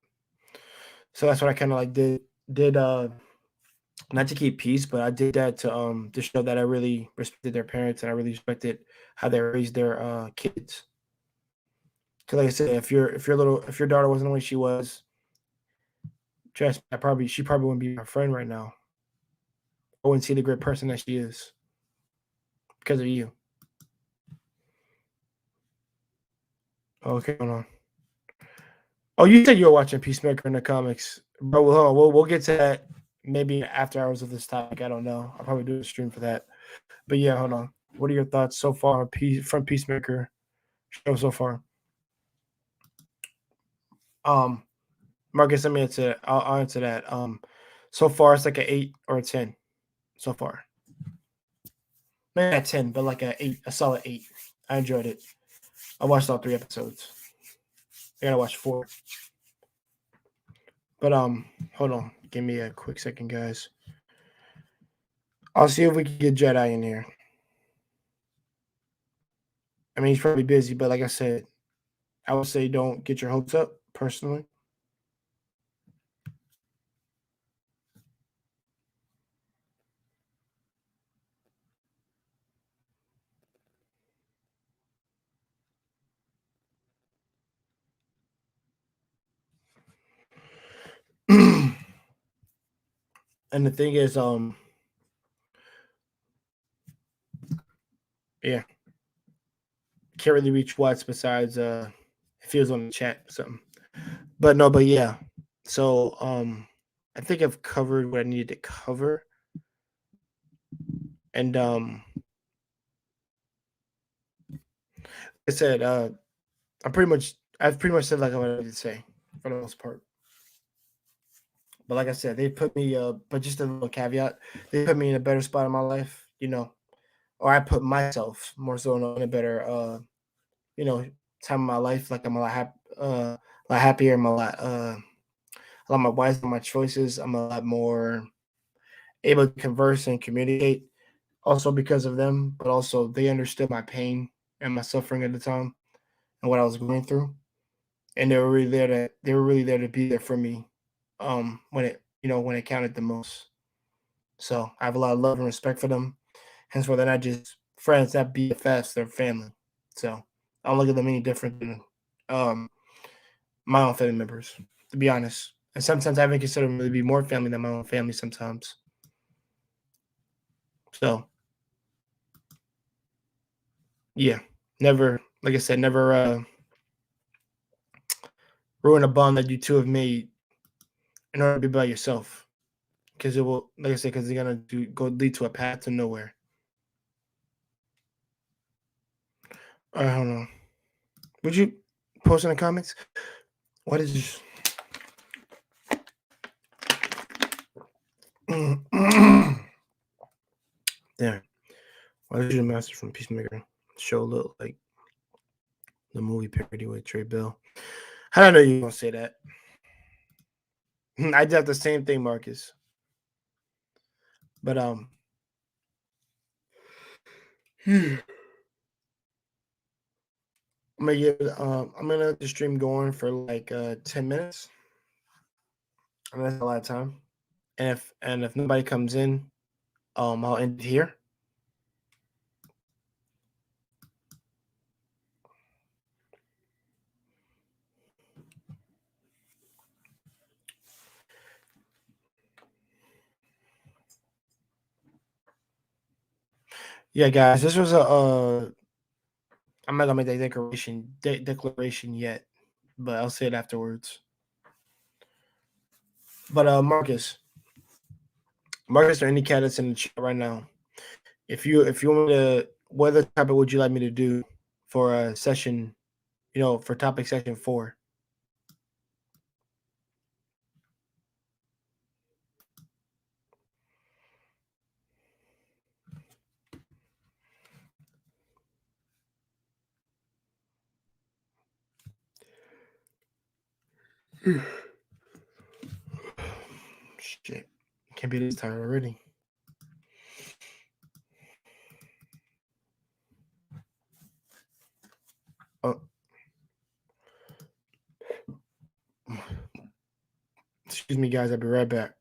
A: So that's what I kind of like did not to keep peace, but I did that to show that I really respected their parents and I really respected how they raised their kids. Because like I said, if your daughter wasn't the way she was, trust me, she probably wouldn't be my friend right now. I wouldn't see the great person that she is because of you. Okay, hold on. Oh, you said you were watching Peacemaker in the comics, bro. Well, hold on. We'll get to that maybe after hours of this topic. I don't know. I'll probably do a stream for that. But yeah, hold on. What are your thoughts so far from Peacemaker show so far? Um, Marcus, let me answer. I'll answer that. So far it's like an 8 or a 10. So far, maybe not 10, but like a 8, a solid 8. I enjoyed it. I watched all 3 episodes. I gotta watch 4. But hold on. Give me a quick second, guys. I'll see if we can get Jedi in here. I mean, he's probably busy, but like I said, I would say don't get your hopes up, personally. And the thing is, yeah, can't really reach Watts besides if he was on the chat or something. But no, but yeah. So I think I've covered what I needed to cover. And I said, I've pretty much said like I wanted to say for the most part. But like I said, they put me but just a little caveat, they put me in a better spot in my life, or I put myself more so in a better you know, time of my life. Like I'm a lot happier, I'm a lot more wise in my choices. I'm a lot more able to converse and communicate also because of them, but also they understood my pain and my suffering at the time and what I was going through. And they were really there to be there for me when it counted the most. So I have a lot of love and respect for them. Hence why they're not just friends, not BFFs, they're family. So I don't look at them any different than um my own family members, to be honest. And sometimes I even consider them to be more family than my own family sometimes. So yeah, never, like I said, never ruin a bond that you two have made in order to be by yourself. Because it will, like I said, because they're gonna go lead to a path to nowhere. All right, hold on. Would you post in the comments? What is this? There. Why did you master from Peacemaker show look like the movie parody with Trey Bill? How did I know you were gonna say that? I did the same thing, Marcus. But I'm gonna let the stream going for like 10 minutes. And that's a lot of time. And if nobody comes in, I'll end it here. Yeah, guys, this was I'm not gonna make that declaration yet, but I'll say it afterwards. But Marcus, or any candidates in the chat right now, if you want me to, what other topic would you like me to do for a session? For topic session 4. Shit. Can't be this tired already. Oh. Excuse me, guys. I'll be right back.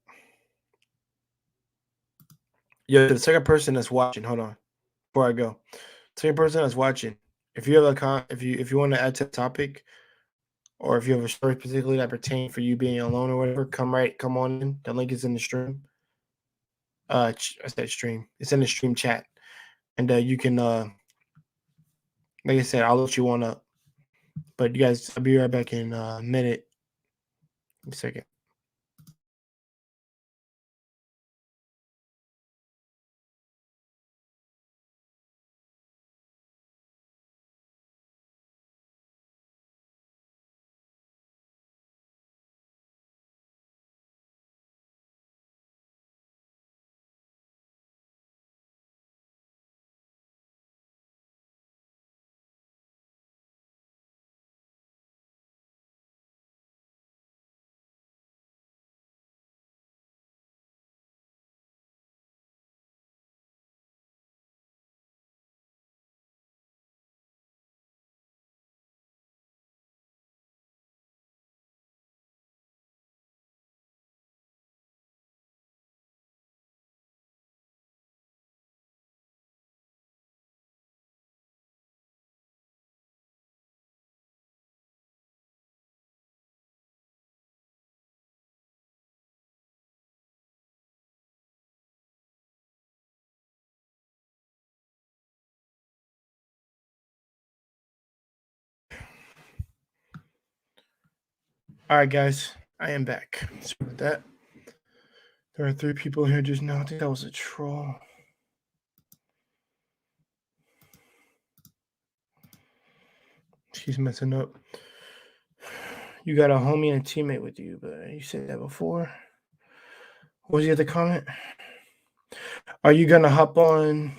A: Yo, the second person that's watching, hold on. Before I go. Second person that's watching. If you have if you want to add to the topic, or if you have a story particularly that pertains for you being alone or whatever, come on in. The link is in the stream. I said stream. It's in the stream chat, and you can like I said, I'll let you on up. But you guys, I'll be right back in a minute. A second. All right, guys, I am back. So with that, there are 3 people here just now. I think that was a troll. She's messing up. You got a homie and a teammate with you, but you said that before. What was the other comment? Are you gonna hop on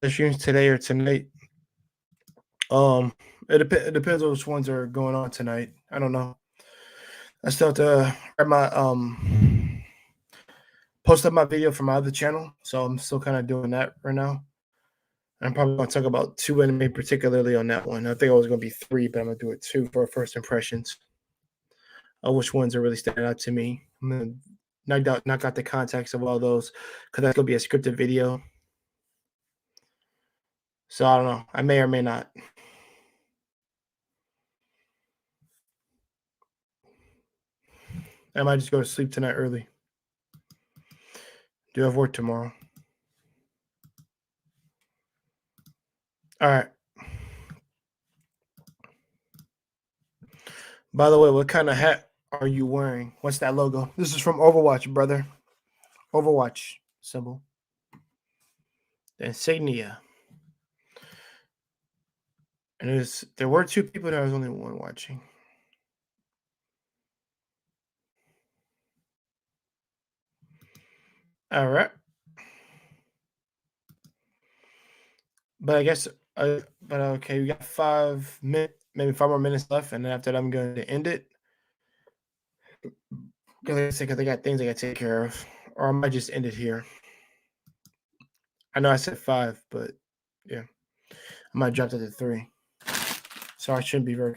A: the streams today or tonight? It depends on which ones are going on tonight. I don't know. I still have to write my post up my video from my other channel, so I'm still kind of doing that right now. I'm probably going to talk about 2 anime particularly on that one. I think I was going to be 3, but I'm going to do it 2 for first impressions. Which ones are really standing out to me. I'm going to knock out the context of all those because that's going to be a scripted video. So I don't know. I may or may not. I might just go to sleep tonight early. Do have work tomorrow. All right. By the way, what kind of hat are you wearing? What's that logo? This is from Overwatch, brother. Overwatch symbol. The insignia. And there were 2 people. There was only 1 watching. All right. But I guess, but okay, we got 5 minutes, maybe 5 more minutes left, and then after that, I'm going to end it. Because I got things I got to take care of, or I might just end it here. I know I said 5, but yeah, I might drop that to 3. So I shouldn't be very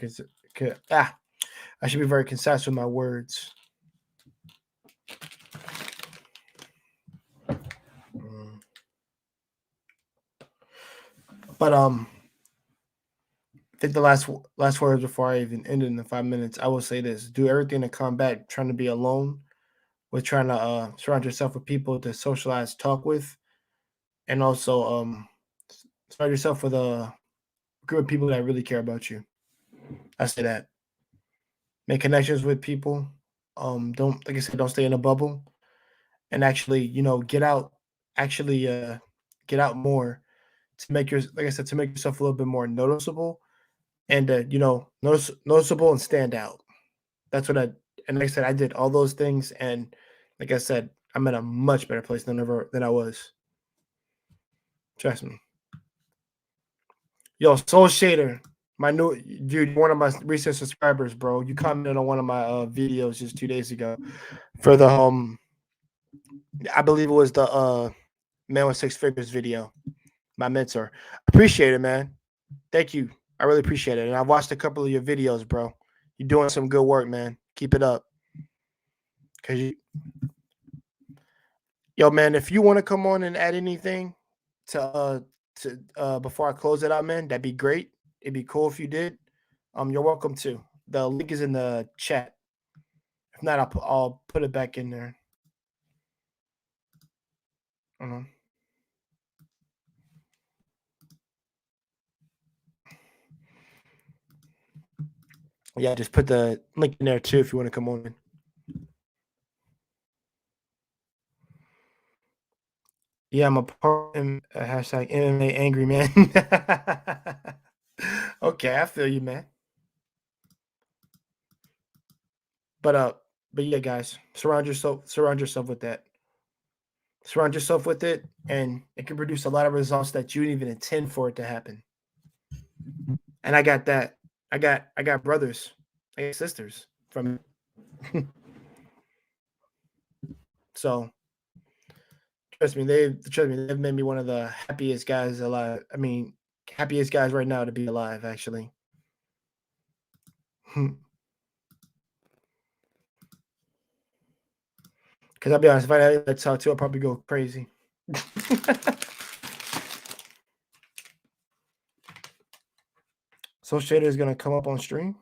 A: I should be very concise with my words. But I think the last words before I even end it in the 5 minutes, I will say this: do everything to combat trying to be alone, with trying to surround yourself with people to socialize, talk with, and also surround yourself with a group of people that really care about you. I say that. Make connections with people. Don't, like I said, don't stay in a bubble, and actually, get out. Actually, get out more to make like I said, to make yourself a little bit more noticeable, and noticeable and stand out. That's what and like I said, I did all those things, and like I said, I'm in a much better place than I was. Trust me. Yo, Soul Shader, My new dude, one of my recent subscribers, bro. You commented on one of my videos just 2 days ago for the I believe it was the Man with Six Figures video. My mentor. Appreciate it, man. Thank you. I really appreciate it. And I watched a couple of your videos, bro. You're doing some good work, man. Keep it up. Yo, man, if you want to come on and add anything to before I close it out, man, that'd be great. It'd be cool if you did. You're welcome to. The link is in the chat. If not, I'll put it back in there. Yeah, just put the link in there too if you want to come on in. Yeah, I'm a part of hashtag MMA angry man. Okay, I feel you, man. But yeah, guys, surround yourself with that. Surround yourself with it, and it can produce a lot of results that you didn't even intend for it to happen. And I got that. I got brothers, I got sisters from it. So trust me, they've made me one of the happiest guys alive. I mean, happiest guys right now to be alive, actually. Because I'll be honest, if I had to talk to, I'll probably go crazy. So Shader is gonna come up on stream.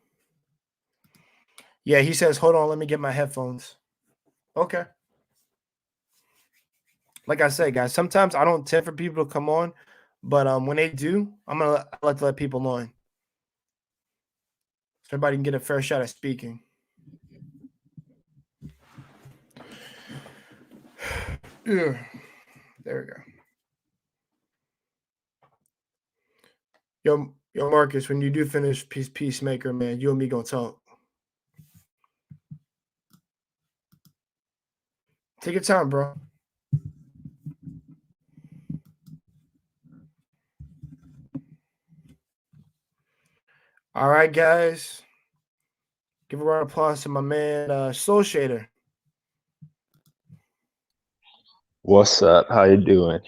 A: Yeah, he says, hold on, let me get my headphones. Okay. Like I said, guys, sometimes I don't intend for people to come on, but when they do, I like to let people on. So everybody can get a fair shot at speaking. Yeah. There we go. Yo, Marcus, when you do finish Peacemaker, man, you and me gonna talk. Take your time, bro. All right, guys. Give a round of applause to my man, Soul Shader.
C: What's up? How you doing?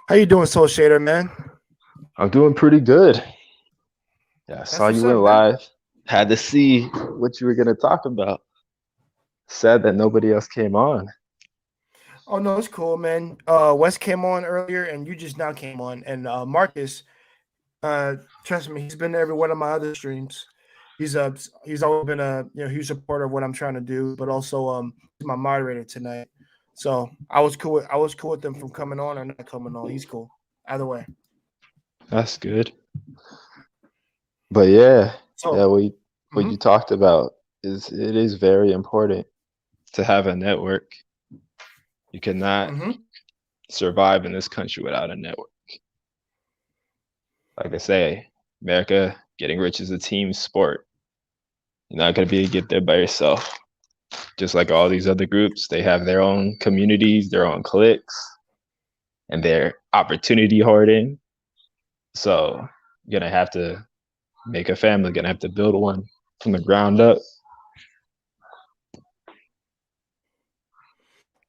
A: How you doing, Soul Shader, man?
C: I'm doing pretty good. Yeah, I saw you went live. Had to see what you were gonna talk about. Sad that nobody else came on.
A: Oh no, it's cool, man. Wes came on earlier, and you just now came on. And Marcus, trust me, he's been to every one of my other streams. He's always been a huge supporter of what I'm trying to do, but also he's my moderator tonight. So I was cool with them from coming on or not coming on. He's cool either way.
C: That's good. But yeah, what you talked about it is very important to have a network. You cannot survive in this country without a network. Like I say, America, getting rich is a team sport. You're not gonna be able to get there by yourself. Just like all these other groups, they have their own communities, their own cliques, and their opportunity hoarding. So you're gonna have to make a family, gonna have to build one from the ground up.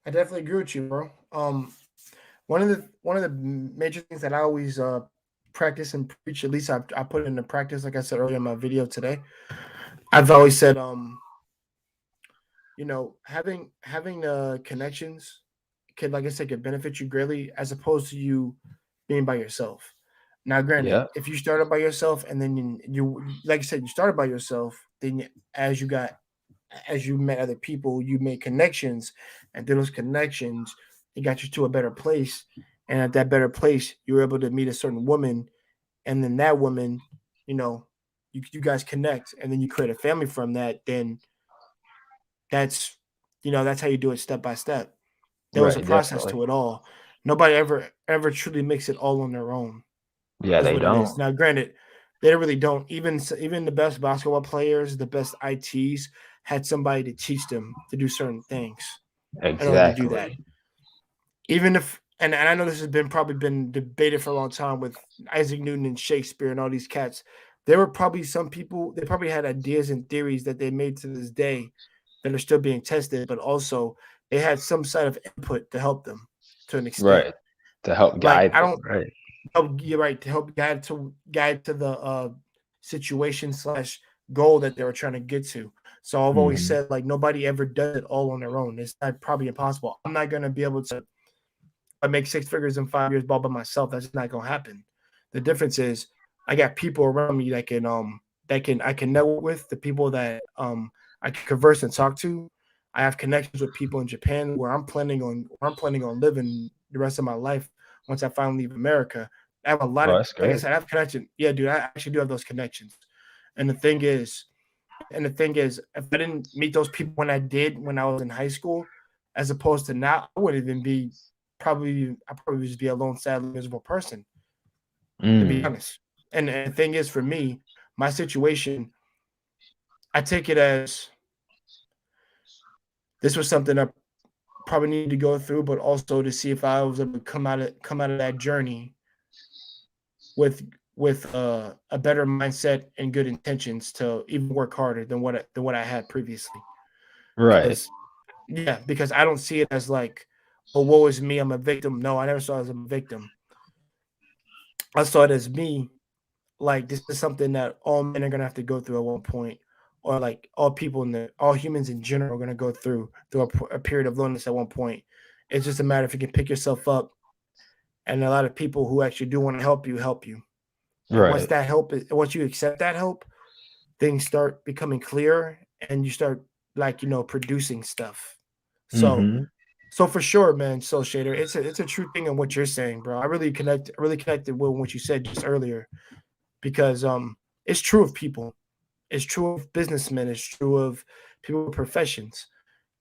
A: I definitely agree with you, bro. One of the major things that I always practice and preach, at least I put into practice, like I said earlier in my video today. I've always said, having connections could, like I said, could benefit you greatly as opposed to you being by yourself. Now, granted, if you started by yourself and then you like I said, you started by yourself, then as you met other people, you made connections, and through those connections, it got you to a better place. And at that better place, you were able to meet a certain woman, and then that woman, you guys connect, and then you create a family from that. Then that's how you do it step by step. There was a process to it all. Nobody ever truly makes it all on their own.
C: Yeah, they don't.
A: Now, granted, they really don't. Even the best basketball players, the best ITs, had somebody to teach them to do certain things in order to do that. Even and I know this has probably been debated for a long time with Isaac Newton and Shakespeare and all these cats. There were probably some people, they probably had ideas and theories that they made to this day that are still being tested, but also they had some sort of input to help them to an extent.
C: Right. To help
A: Like
C: guide
A: I
C: them.
A: don't
B: Right.
A: help, you're right, to help guide to the situation slash goal that they were trying to get to. So I've always
C: Mhm.
A: said like nobody ever does it all on their own. It's not probably impossible. I'm not gonna be able to I make 6 figures in 5 years all by myself. That's not gonna happen. The difference is I got people around me that I can network with, the people that I can converse and talk to. I have connections with people in Japan where I'm planning on living the rest of my life once I finally leave America. I have a lot
C: Oh,
A: of
C: that's
A: like I
C: great.
A: said, I have connection. Yeah, dude, I actually do have those connections. And the thing is, if I didn't meet those people when I did when I was in high school, as opposed to now, I wouldn't even be I'd probably just be a lone, sad, miserable person, to be
C: Mm.
A: honest. And the thing is, for me, my situation, I take it as this was something I probably needed to go through, but also to see if I was able to come out of that journey with a better mindset and good intentions to even work harder than what I had previously.
C: Right.
A: Because yeah, because I don't see it as like, oh, woe is me, I'm a victim. No, I never saw it as a victim. I saw it as me, like this is something that all men are gonna have to go through at one point, or like all humans in general are gonna go through a period of loneliness at one point. It's just a matter if you can pick yourself up, and a lot of people who actually do want to help you. And
C: Right.
A: once you accept that help, things start becoming clearer, and you start like producing stuff. So
C: Mhm.
A: So for sure, man. So Shader, it's a true thing in what you're saying, bro. I really connected with what you said just earlier because it's true of people. It's true of businessmen. It's true of people with professions.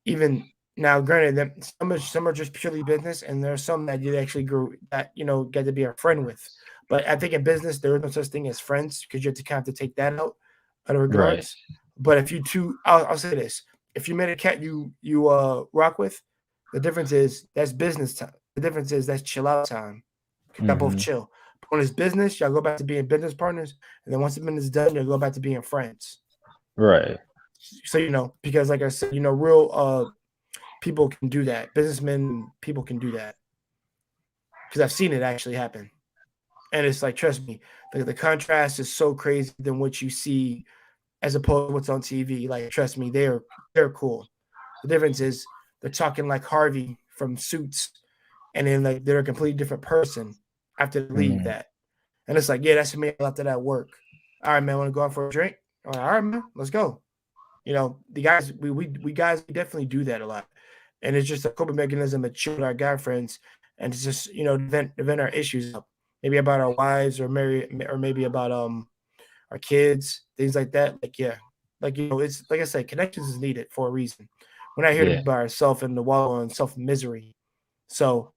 A: Even now, granted, that some are just purely business, and there are some that you actually grew that get to be a friend with. But I think in business there is no such thing as friends because you have to kind of take that out of
C: Right.
A: regards. But if you two, I'll say this: if you met a cat you rock with, the difference is that's business time. The difference is that's chill out time. Y'all both
C: Mhm.
A: chill. But when it's business, y'all go back to being business partners, and then once the business is done, you'll go back to being friends.
C: Right.
A: So because like I said, real people can do that. Businessmen, people can do that because I've seen it actually happen. And it's like, trust me, the contrast is so crazy than what you see as opposed to what's on TV. Like, trust me, they're cool. The difference is they're talking like Harvey from Suits, and then like they're a completely different person after they leave
C: Mm.
A: that. And it's like, yeah, that's me after that work. All right, man, want to go out for a drink? All right, man, let's go. The guys, we guys we definitely do that a lot, and it's just a coping mechanism to chill with our guy friends, and to just vent our issues up, maybe about our wives or maybe about our kids, things like that. Like yeah, like it's like I said, connections is needed for a reason. We're not here to
C: Yeah.
A: be by ourselves in the wallow in self misery. So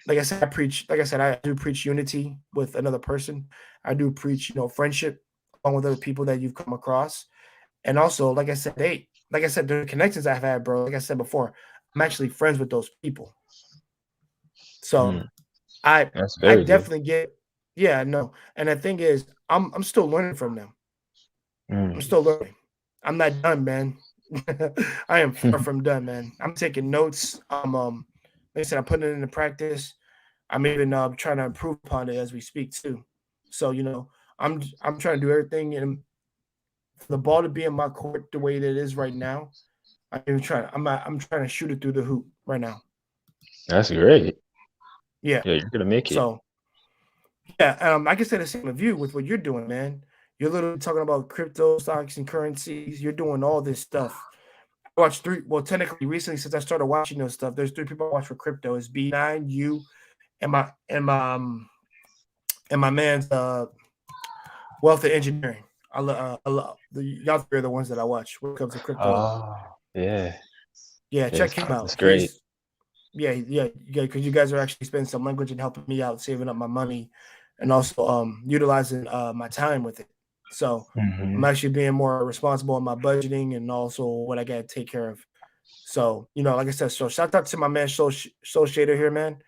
A: like I said, I do preach unity with another person. I do preach friendship along with other people that you've come across. And also, like I said, the connections I've had, bro. Like I said before, I'm actually friends with those people. So
C: Mm.
A: I
C: That's
A: I
C: very good.
A: definitely get, yeah, no. And the thing is, I'm still learning from them. I'm
C: Mm.
A: still learning. I'm not done, man. I am far from done, man. I'm taking notes. Like I said, I'm putting it into practice. I'm even trying to improve upon it as we speak too. So I'm trying to do everything and for the ball to be in my court the way that it is right now. I'm trying to shoot it through the hoop right now.
C: That's great.
A: Yeah.
C: Yeah, you're gonna make it.
A: So yeah, I can say the same of you with what you're doing, man. You're literally talking about crypto stocks and currencies. You're doing all this stuff. I watched technically recently since I started watching those stuff. There's three people I watch for crypto. It's B9, you, and my man's Wealth of Engineering. I love the y'all three are the ones that I watch when it comes to crypto.
C: Oh, yeah.
A: Yeah,
C: Yes,
A: check him out.
C: that's great.
A: Yeah, because you guys are actually spending some language and helping me out, saving up my money, and also utilizing my time with it. So I'm
C: Mhm.
A: actually being more responsible in my budgeting and also what I got to take care of. So like I said, so shout out to my man Soul Shader here, man.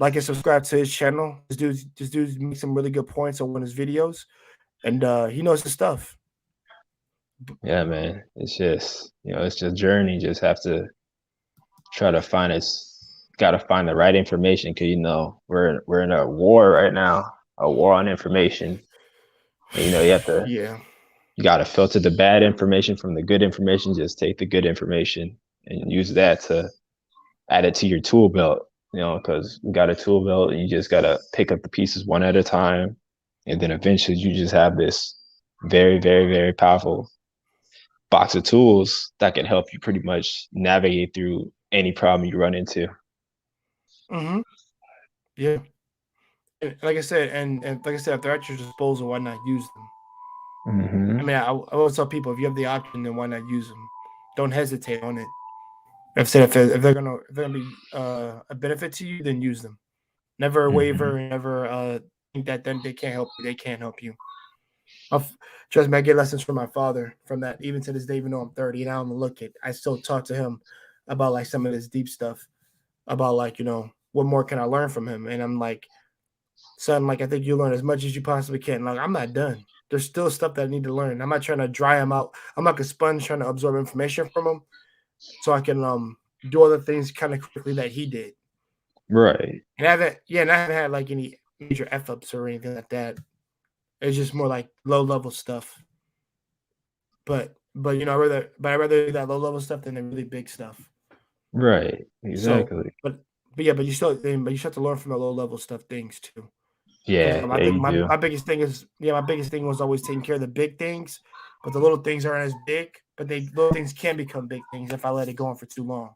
A: like and subscribe to his channel. This dude makes some really good points on one of his videos, and he knows his stuff.
C: Yeah, man. It's just, it's just journey. Just have to try to find gotta find the right information because we're in a war right now, a war on information. And,
A: Yeah.
C: you gotta filter the bad information from the good information. Just take the good information and use that to add it to your tool belt, because we got a tool belt and you just gotta pick up the pieces one at a time. And then eventually you just have this very, very, very powerful box of tools that can help you pretty much navigate through any problem you run into.
A: Mm-hmm. Yeah. And like I said, and like I said, if they're at your disposal, why not use them?
C: Mm-hmm.
A: I mean, I always tell people if you have the option, then why not use them? Don't hesitate on it. If they're gonna be a benefit to you, then use them. Never waver, and never think that then they can't help you. They can't help you. Trust me, I get lessons from my father from that. Even to this day, even though I'm 30 and I don't look it, I still talk to him about like some of this deep stuff. About like what more can I learn from him? And I'm like, son, like I think you learn as much as you possibly can. Like I'm not done. There's still stuff that I need to learn. I'm not trying to dry him out. I'm like a sponge trying to absorb information from him, so I can do other things kind of quickly that he did.
C: Right.
A: And I haven't had like any major F ups or anything like that. It's just more like low level stuff. But I'd rather do that low level stuff than the really big stuff.
C: Right. Exactly.
A: So, but you have to learn from the low level stuff things too.
C: Yeah.
A: My biggest thing was always taking care of the big things, but the little things aren't as big. But little things can become big things if I let it go on for too long.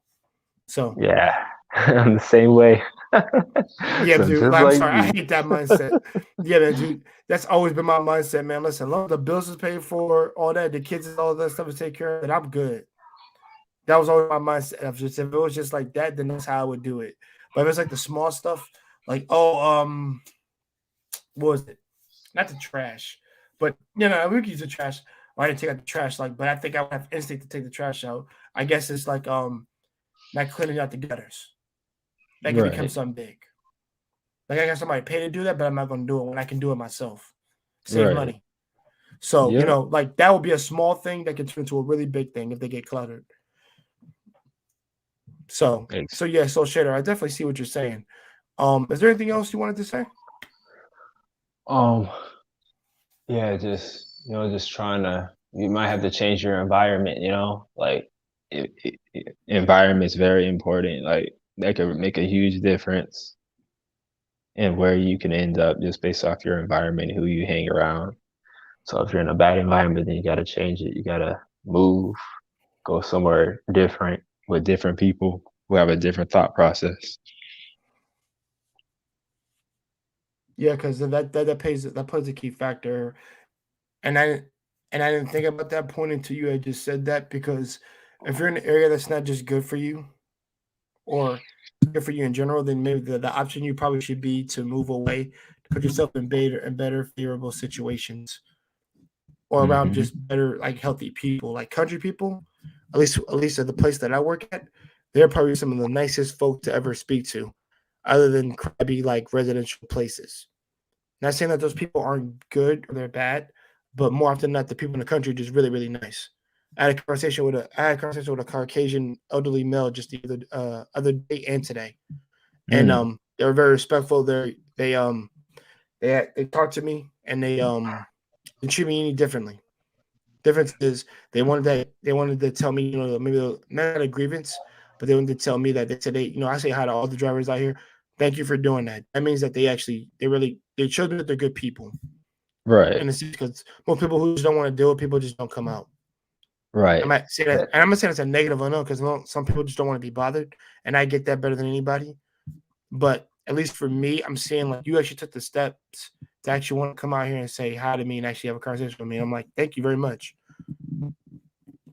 A: So
C: yeah, I'm the same way.
A: Yeah,
C: So
A: dude.
C: just
A: I'm
C: like
A: sorry, I
C: you.
A: hate that mindset. Yeah, man, dude. That's always been my mindset, man. Listen, long as the bills is paid for, all that, the kids and all that stuff is taken care of, then I'm good. That was always my mindset. If it was just like that, then that's how I would do it. But if it's like the small stuff, like what was it? Not the trash, but we could use the trash. I didn't take out the trash, but I think I would have instinct to take the trash out. I guess it's like not cleaning out the gutters. That can become
C: Right.
A: something big. Like I got somebody pay to do that, but I'm not going to do it when I can do it myself. Save
C: Right.
A: money. So
C: Yeah.
A: like that would be a small thing that can turn into a really big thing if they get cluttered. So yeah, so Shader, I definitely see what you're saying. Is there anything else you wanted to say?
C: Yeah, just trying to. You might have to change your environment. Like environment is very important. Like that could make a huge difference in where you can end up just based off your environment, who you hang around. So if you're in a bad environment, then you got to change it. You got to move, go somewhere different with different people who have a different thought process.
A: Yeah, because that plays a key factor, and I didn't think about that point until you had just said that. Because if you're in an area that's not just good for you, or good for you in general, then maybe the option you probably should be to move away, to put yourself in better favorable situations, or around just better like healthy people, like country people. At least at the place that I work at, they're probably some of the nicest folk to ever speak to, other than crabby like residential places. Not saying that those people aren't good or they're bad, but more often than not, the people in the country are just really, really nice. I had a conversation with a Caucasian elderly male just the other day and today, and they were very respectful. They talked to me and they treat me any differently. Difference is they wanted to tell me, maybe not a grievance, but they wanted to tell me that they said I say hi to all the drivers out here. Thank you for doing that. That means that they showed me that they're good people.
C: Right.
A: And it's because most people who just don't want to deal with people just don't come out.
C: Right.
A: I might say that, and I'm not saying it's a negative or no, because some people just don't want to be bothered, and I get that better than anybody. But at least for me, I'm saying like you actually took the steps to actually want to come out here and say hi to me and actually have a conversation with me. And I'm like, thank you very much.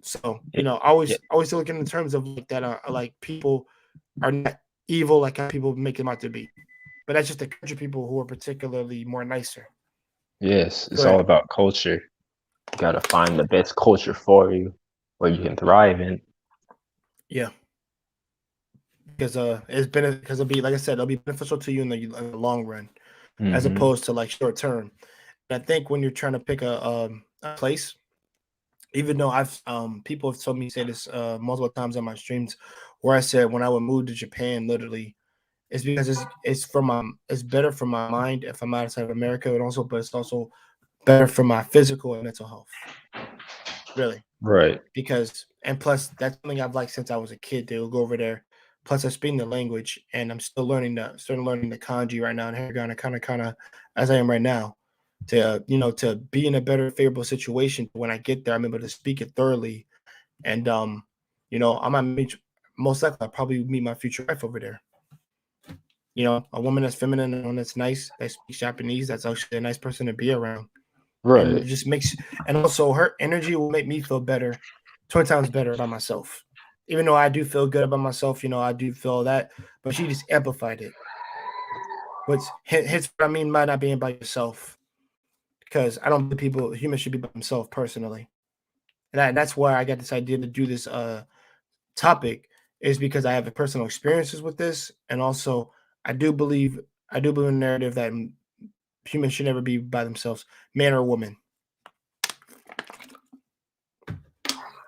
A: So always looking in terms of like that. Like people are not evil like how people make them out to be, but that's just the country people who are particularly more nicer.
C: Yes, it's all about culture. You got to find the best culture for you, where you can thrive in.
A: Yeah. because because it'll be, like I said, it'll be beneficial to you in the long run as
C: Mhm.
A: opposed to like short term. And I think when you're trying to pick a place, even though I've people have told me say this multiple times on my streams, where I said when I would move to Japan, literally, it's because it's better for my mind if I'm outside of America, and also, but it's also better for my physical and mental health. Really,
C: Right.
A: because and plus that's something I've liked since I was a kid. They'll go over there. Plus, I speak the language, and I'm still learning the kanji right now and hiragana, kind of as I am right now. To be in a better favorable situation when I get there, I'm able to speak it thoroughly, and I might meet, most likely I'll probably meet my future wife over there. A woman that's feminine and one that's nice, that speaks Japanese. That's actually a nice person to be around, and it
C: Right.
A: just makes, and also her energy will make me feel better, 20 times better about myself. Even though I do feel good about myself, I do feel that, but she just amplified it. Hence what I mean by not being by yourself, because I don't believe humans should be by themselves personally, and that's why I got this idea to do this topic, is because I have personal experiences with this, and also I do believe I do believe in the narrative that humans should never be by themselves, man or woman.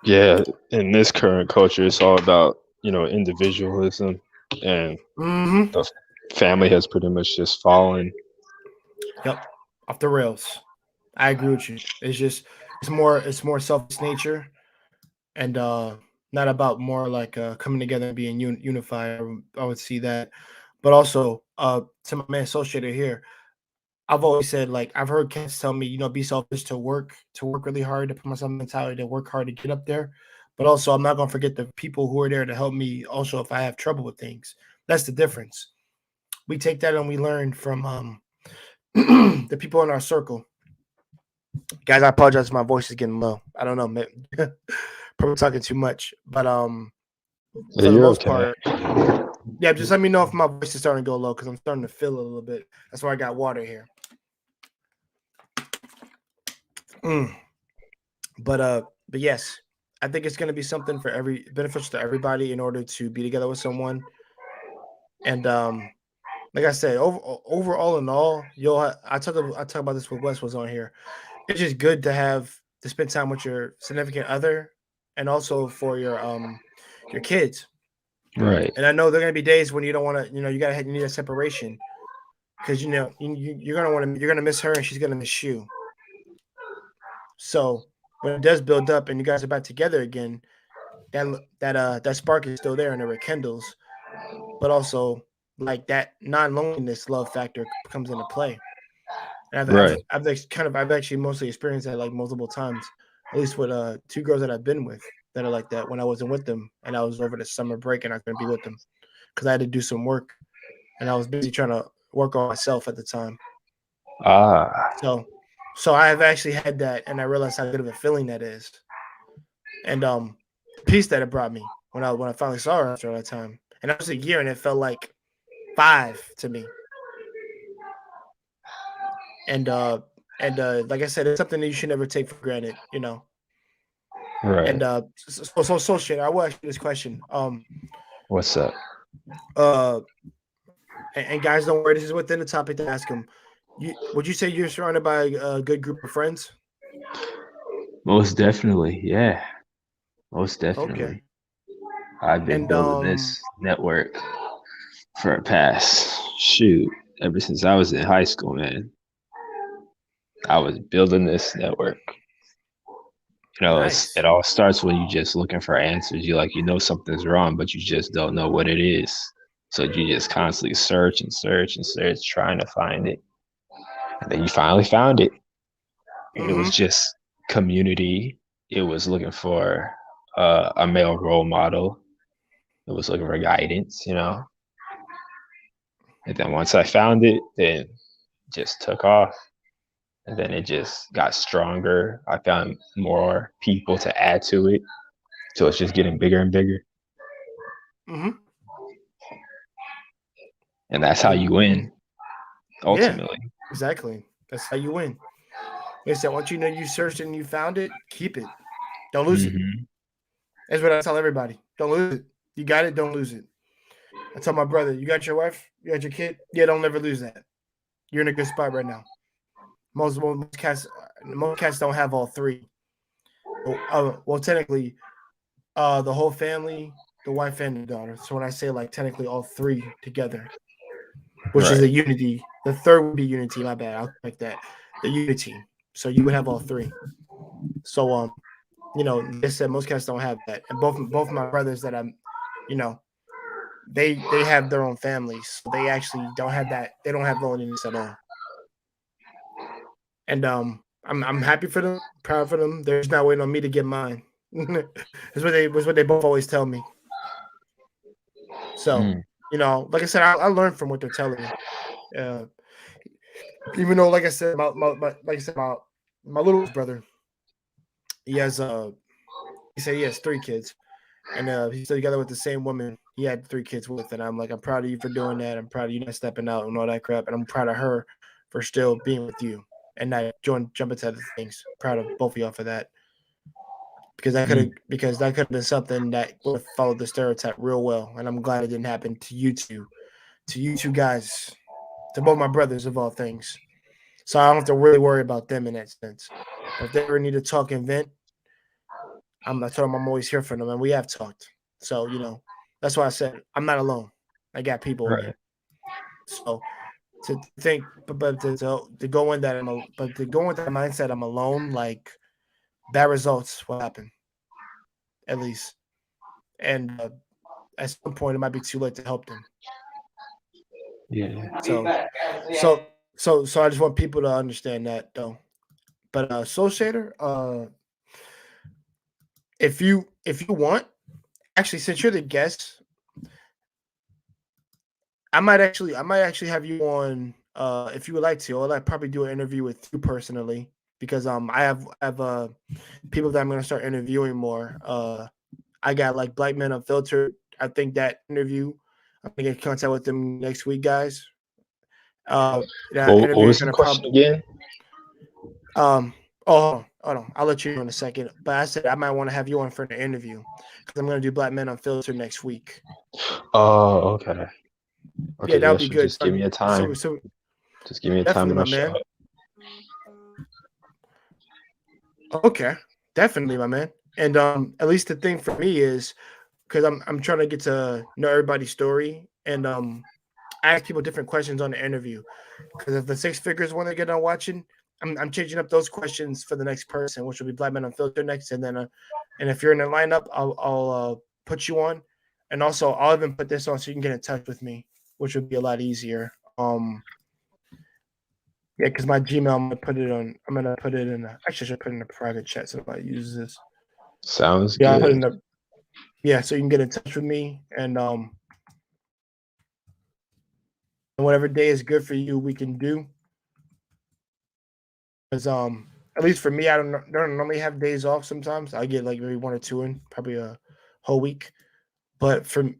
C: Yeah. In this current culture, it's all about, individualism, and
A: Mm-hmm.
C: the family has pretty much just fallen.
A: Yep, off the rails. I agree with you. It's more selfish nature, and not about more like coming together and being unified. I would see that, but also to my man associated here, I've always said, like, I've heard cats tell me, be selfish, to work really hard, to put myself in mentality to work hard to get up there. But also, I'm not gonna forget the people who are there to help me. Also, if I have trouble with things, that's the difference. We take that and we learn from the people in our circle. Guys, I apologize if my voice is getting low. I don't know, probably talking too much, but
C: Yeah,
A: for the
C: you're
A: most
C: okay.
A: part, yeah. Just let me know if my voice is starting to go low because I'm starting to feel it a little bit. That's why I got water here. Mm. But yes, I think it's going to be something for beneficial to everybody in order to be together with someone. And like I said, overall in all, I talk about this with Wes was on here. It's just good to spend time with your significant other, and also for your kids.
C: Right.
A: And I know there are gonna be days when you don't want to, you need a separation, because you're gonna miss her and she's gonna miss you. So when it does build up and you guys are back together again, that spark is still there and it rekindles, but also like that non-loneliness love factor comes into play. And
C: Right.
A: I've actually mostly experienced that like multiple times, at least with two girls that I've been with that are like that when I wasn't with them and I was over the summer break and I couldn't be with them because I had to do some work and I was busy trying to work on myself at the time.
C: Ah.
A: So I have actually had that, and I realized how good of a feeling that is, and the peace that it brought me when I finally saw her after that time, and that was a year, and it felt like 5 to me, and like I said, it's something that you should never take for granted.
C: Right.
A: And so shit. I will ask you this question.
C: What's up?
A: And guys, don't worry. This is within the topic to ask them. Would you say you're surrounded by a good group of friends?
C: Most definitely. Yeah. Most
A: Okay.
C: definitely. I've been
A: And
C: building this network for a past shoot ever since I was in high school, man. I was building this network.
A: nice.
C: It all starts when you just looking for answers. You know something's wrong, but you just don't know what it is. So you just constantly search and search and search, trying to find it. And then you finally found it. And it was just community. It was looking for a male role model. It was looking for guidance. And then once I found it, then it just took off. And then it just got stronger. I found more people to add to it. So it's just getting bigger and bigger.
A: Mm-hmm.
C: And that's how you win, ultimately.
A: Yeah, exactly. That's how you win. Like I said, once you know you searched and you found it, keep it. Don't lose it.
C: Mm-hmm.
A: That's what I tell everybody. Don't lose it. You got it, don't lose it. I told my brother, "You got your wife? You got your kid? Yeah, don't never lose that. You're in a good spot right now. Most cats don't have all three. Well, technically, the whole family, the wife and the daughter. So when I say like technically all three together, which is
C: Right.
A: a unity. The third would be unity. My bad. I'll correct that. The unity. So you would have all three. So they said most cats don't have that, and both my brothers that I'm, they have their own families, so they actually don't have that. They don't have loneliness at all. And I'm happy for them, proud for them. They're just not waiting on me to get mine. That's what they both always tell me. So
C: Mm.
A: like I said, I learned from what they're telling me. Even though, like I said, my little brother, he said he has 3 kids, and he's still together with the same woman he had 3 kids with. And I'm like, I'm proud of you for doing that. I'm proud of you not stepping out and all that crap. And I'm proud of her for still being with you and not jumping to other things. Proud of both of y'all for that. Because that could have been something that would have followed the stereotype real well. And I'm glad it didn't happen to you two guys, to both my brothers of all things. So I don't have to really worry about them in that sense. But if they ever need to talk and vent, I told them I'm always here for them, and we have talked. So that's why I said I'm not alone. I got people with me.
C: Right.
A: So to think, but to go in that to go with that mindset I'm alone, like bad results will happen, at least, and at some point it might be too late to help them.
C: Yeah.
A: So I just want people to understand that though. But Soul Shader, if you want, actually, since you're the guest, I might actually have you on if you would like to. I'd probably do an interview with you personally because I have people that I'm gonna start interviewing more. I got like Black Men Unfiltered. I think that interview, I'm gonna get in contact with them next week, guys. That
C: What
A: interview
C: was
A: is
C: the
A: gonna
C: question again?
A: hold on. I'll let you know in a second. But I said I might want to have you on for an interview because I'm gonna do Black Men Unfiltered next week.
C: Oh, okay. Okay,
A: Yeah, that
C: yeah,
A: would be
C: so
A: good.
C: just give me a time.
A: So
C: Just give me a time
A: definitely,
C: and
A: my
C: I'll show
A: man.
C: up.
A: Okay, definitely, my man. And at least the thing for me is because I'm trying to get to know everybody's story and ask people different questions on the interview. Because if the 6 figures one they get on watching, I'm changing up those questions for the next person, which will be Black Men Unfiltered next, and then and if you're in the lineup, I'll put you on, and also I'll even put this on so you can get in touch with me, which would be a lot easier. Yeah, because my Gmail, I'm gonna put it in. Actually, I should put it in a private chat so nobody uses this.
C: Sounds
A: Yeah, I'll put it
C: good.
A: in so you can get in touch with me, and whatever day is good for you, we can do. Because at least for me, I don't normally have days off. Sometimes I get like maybe 1 or 2 in, probably a whole week. But for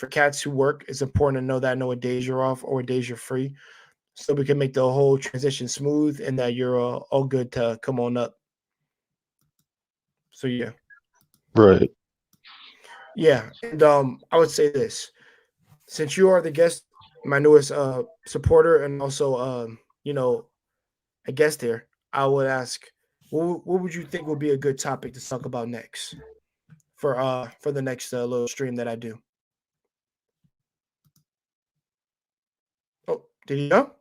A: cats who work, it's important to know that I know what days you're off or what days you're free, so we can make the whole transition smooth and that you're all good to come on up. So yeah.
C: Right.
A: Yeah, and I would say this: since you are the guest, my newest supporter, and also a guest here, I would ask, what would you think would be a good topic to talk about next for the next little stream that I do? Oh, did you go?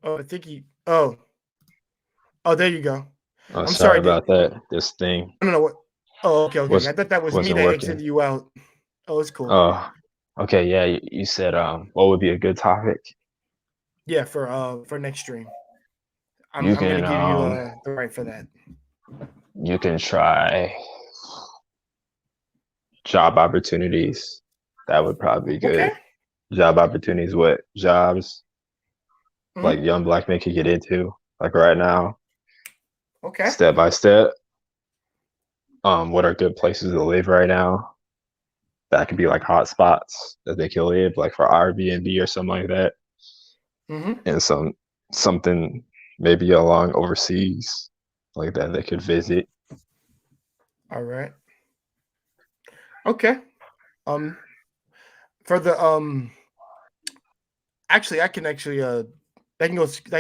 A: Oh, I think he. Oh, there you go.
C: Oh,
A: I'm
C: sorry
A: sorry.
C: about that. This thing
A: I don't know what. Oh, okay. I thought that was me
C: wasn't
A: that
C: working.
A: exited you out. Oh, it's cool.
C: Oh, okay. Yeah, you said what would be a good topic?
A: Yeah, for next stream, I'm
C: You
A: gonna
C: can
A: give you the right for that.
C: you can try job opportunities. That would probably be good.
A: Okay.
C: Job opportunities, what jobs
A: Mhm.
C: like young Black men could get into, like right now,
A: Okay.
C: step by step. What are good places to live right now? That could be like hot spots that they can live, like for Airbnb or something like that.
A: Mm-hmm.
C: And something maybe along overseas like that they could visit.
A: All right. Okay. Um, for the actually, I can actually that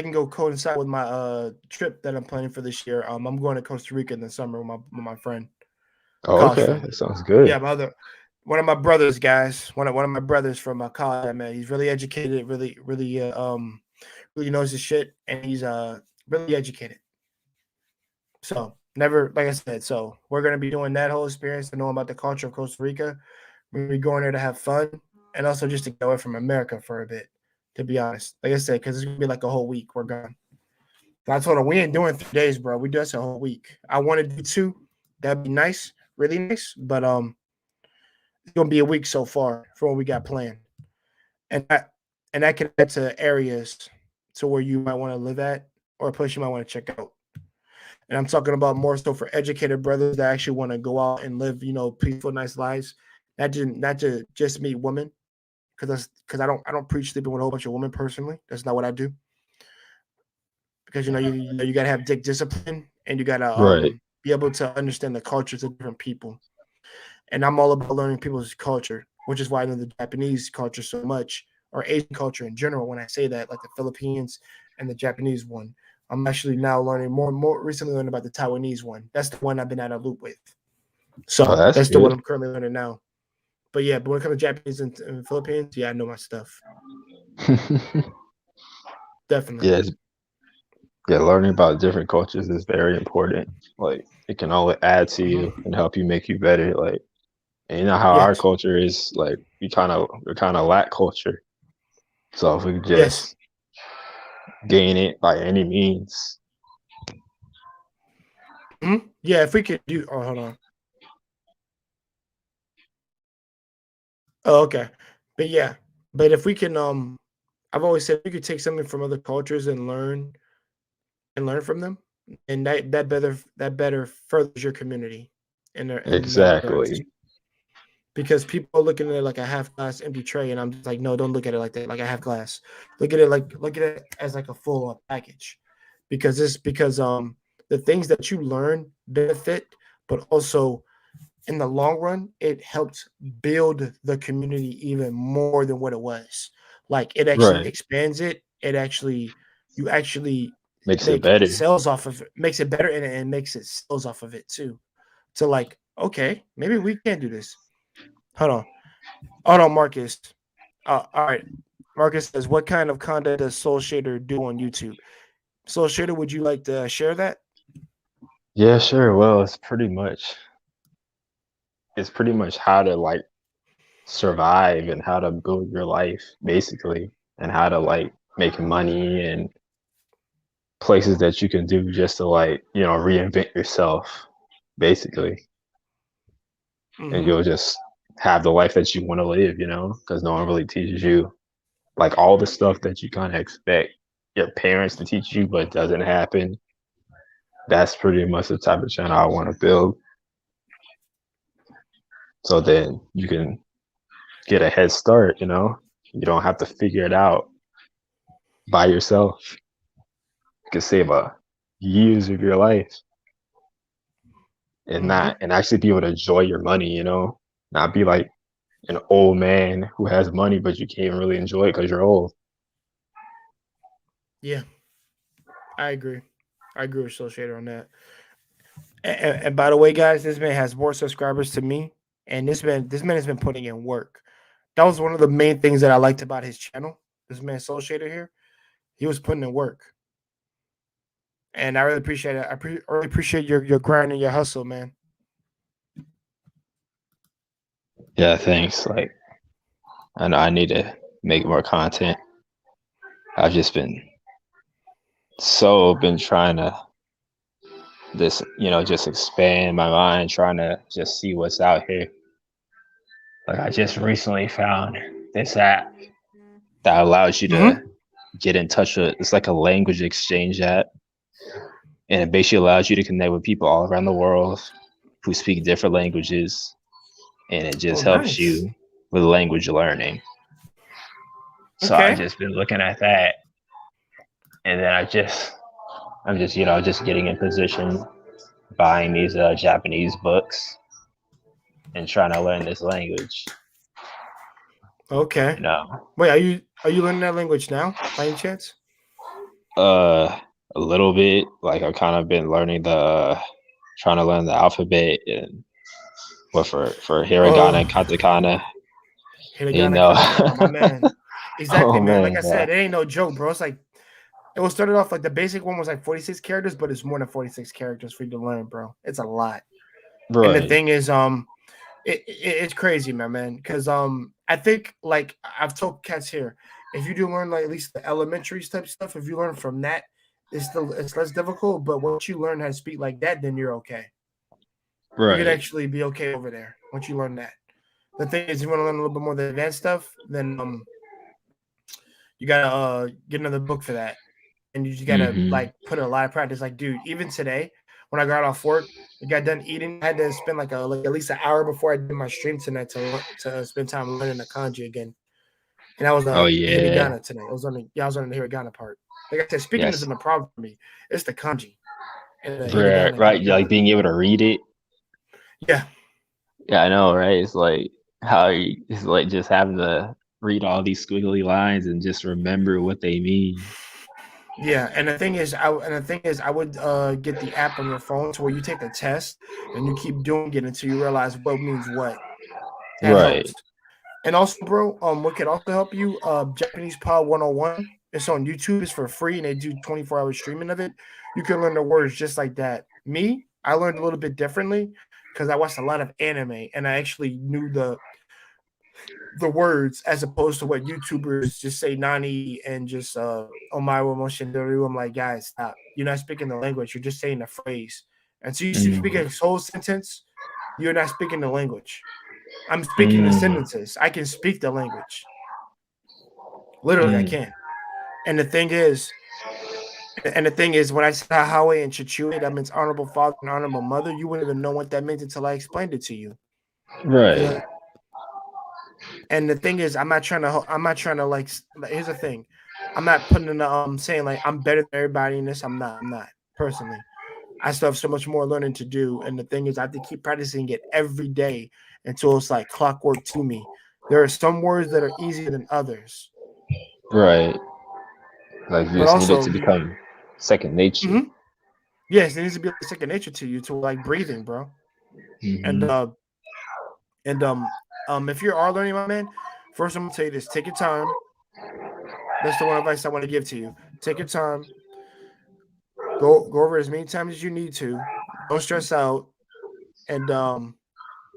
A: can go coincide with my trip that I'm planning for this year. I'm going to Costa Rica in the summer with my friend,
C: Oh,
A: college
C: okay,
A: friend.
C: that sounds
A: Yeah,
C: good.
A: my other one of my brothers, guys. One of my brothers from college I met. He's really educated, really knows his shit, and he's really educated. So never, like I said, so we're gonna be doing that whole experience to know about the culture of Costa Rica. We're gonna be going there to have fun and also just to get away from America for a bit. To be honest, like I said, because it's gonna be like a whole week. We're gone. And I told him we ain't doing 3 days, bro. We do this a whole week. I want to do 2. That'd be nice, really nice. But it's gonna be a week so far for what we got planned, and that can add to areas to where you might want to live at or a place you might want to check out. And I'm talking about more so for educated brothers that actually want to go out and live, peaceful, nice lives, not to just meet women, because I don't preach sleeping with a whole bunch of women personally. That's not what I do. Because you gotta have dick discipline and you gotta
C: Right.
A: be able to understand the cultures of different people. And I'm all about learning people's culture, which is why I know the Japanese culture so much, or Asian culture in general. When I say that, like the Philippines and the Japanese one, I'm actually now learning more recently learning about the Taiwanese one. That's the one I've been out of loop with.
C: Oh,
A: So
C: that's
A: that's the one
C: good.
A: I'm currently learning now. But yeah, but when it comes to Japanese and Philippines, yeah, I know my stuff. Definitely.
C: Yes, yeah, learning about different cultures is very important. Like it can only add to you and help you make you better. Like, and you know how our
A: Yes.
C: culture is, like we're kind of lack culture. So if we could
A: Yes.
C: just gain it by any means.
A: Yeah, if we could do. Oh, hold on. Oh, okay. But yeah, but if we can, I've always said we could take something from other cultures and learn from them, and that better furthers your community in that regards.
C: Exactly.
A: Because people are looking at it like a half glass empty tray, and I'm just like, no, don't look at it like that, like a half glass. Look at it as like a full package, because the things that you learn benefit, but also in the long run, it helped build the community even more than what it was. Like it actually
C: Right.
A: expands it. You actually
C: Makes it
A: make
C: better.
A: sales off of it, makes it better, and makes it sales off of it too. So like, okay, maybe we can do this. Hold on. Hold on, Marcus. All right. Marcus says, what kind of content does Soul Shader do on YouTube? Soul Shader, would you like to share that?
C: Yeah, sure. Well, it's pretty much how to like survive and how to build your life basically and how to like make money and places that you can do just to like, reinvent yourself basically. And
A: Mm-hmm.
C: you'll just have the life that you want to live, because no one really teaches you like all the stuff that you kind of expect your parents to teach you, but it doesn't happen. That's pretty much the type of channel I want to build. So then you can get a head start, You don't have to figure it out by yourself. You can save years of your life and
A: Mm-hmm.
C: not and actually be able to enjoy your money, not be like an old man who has money but you can't really enjoy it because you're old.
A: Yeah, I agree. I agree with Soul Shader on that. And by the way, guys, this man has more subscribers to me, and this man has been putting in work. That was one of the main things that I liked about his channel. This man Soul Shader here, he was putting in work, and I really appreciate it. Really appreciate your grind and your hustle, man.
C: Yeah, thanks. Like I know I need to make more content. I've just been trying to just expand my mind, trying to just see what's out here. Like I just recently found this app that allows you to get in touch with. It's like a language exchange app, and it basically allows you to connect with people all around the world who speak different languages, and it
A: Oh,
C: just helps
A: nice.
C: you with language learning. So I've
A: Okay.
C: just been looking at that, and then I just I'm just, just getting in position, buying these Japanese books and trying to learn this language.
A: Okay.
C: You know,
A: Wait, are you learning that language now, by any chance?
C: a little bit. Like I've kind of been learning trying to learn the alphabet and what for hiragana and
A: Oh,
C: katakana.
A: hiragana, katakana, my man. Exactly,
C: Oh
A: man. Like
C: man,
A: I said, it ain't no joke, bro. It's like it was started off like the basic one was like 46 characters, but it's more than 46 characters for you to learn, bro. It's a lot. And the
C: right,
A: thing is, it's crazy, man. Because I think like I've told cats here, if you do learn like at least the elementary type stuff, if you learn from that, it's less difficult. But once you learn how to speak like that, then you're okay. You can
C: right.
A: actually be okay over there once you learn that. The thing is, you want to learn a little bit more of the advanced stuff, then you gotta get another book for that, and you just gotta
C: Hmm.
A: like put in a lot of practice. Like, dude, even today when I got off work, I got done eating, I had to spend like at least an hour before I did my stream tonight to spend time learning the kanji again. And that was
C: Oh
A: the
C: yeah,
A: hiragana tonight. I was on the hiragana part. Like I said, speaking
C: yes,
A: isn't a problem for me. It's the kanji and the
C: right,
A: hiragana I
C: right.
A: gotta
C: Like
A: learn.
C: being able to read it.
A: Yeah,
C: Yeah, I know, right? It's like it's like just having to read all these squiggly lines and just remember what they mean.
A: yeah. And the thing is, I would get the app on your phone to where you take the test and you keep doing it until you realize what means what. That
C: Right,
A: helps. And also, bro, what could also help you? Japanese Pod 101. It's on YouTube. It's for free, and they do 24-hour streaming of it. You can learn the words just like that. Me, I learned a little bit differently because I watched a lot of anime, and I actually knew the words as opposed to what YouTubers just say nani and just omae mo shinderu. I'm like, guys, stop. You're not speaking the language. You're just saying the phrase. And so you speak
C: mm,
A: a whole sentence. You're not speaking the language. I'm speaking the
C: mm,
A: sentences. I can speak the language. Literally, I
C: mm.
A: can. And the thing is, when I said Hahawe and Chichue, that means honorable father and honorable mother. You wouldn't even know what that meant until I explained it to you. You
C: Right,
A: know. And the thing is, I'm not trying to like. Here's the thing, I'm not putting in the saying like I'm better than everybody in this. I'm not. I'm not personally. I still have so much more learning to do. And the thing is, I have to keep practicing it every day until it's like clockwork to me. There are some words that are easier than others,
C: right. Like you
A: but
C: just need it
A: also
C: to
A: you.
C: become second nature.
A: Mhm. Yes, it needs to be like second nature to you, to like breathing, bro. And
C: Hmm.
A: and if you are learning, my man, first I'm gonna tell you this: take your time. That's the one advice I want to give to you. Take your time. Go over as many times as you need to. Don't stress out, and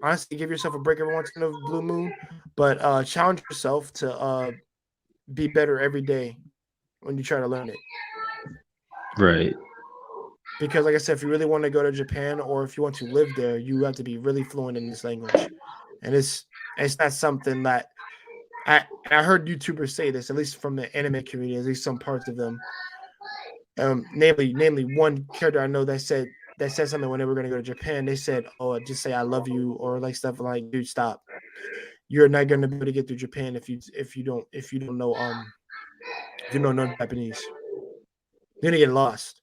A: honestly, give yourself a break every once in a blue moon. But challenge yourself to be better every day when you try to learn it.
C: Right.
A: Because, like I said, if you really want to go to Japan or if you want to live there, you have to be really fluent in this language, and it's not something that I heard YouTubers say this, at least from the anime community, at least some parts of them. Namely one character I know that said something when they were going to go to Japan. They said, "Oh, just say I love you," or like stuff like, "Dude, stop. You're not going to be able to get through Japan if you don't know if you don't know Japanese. You're gonna get lost.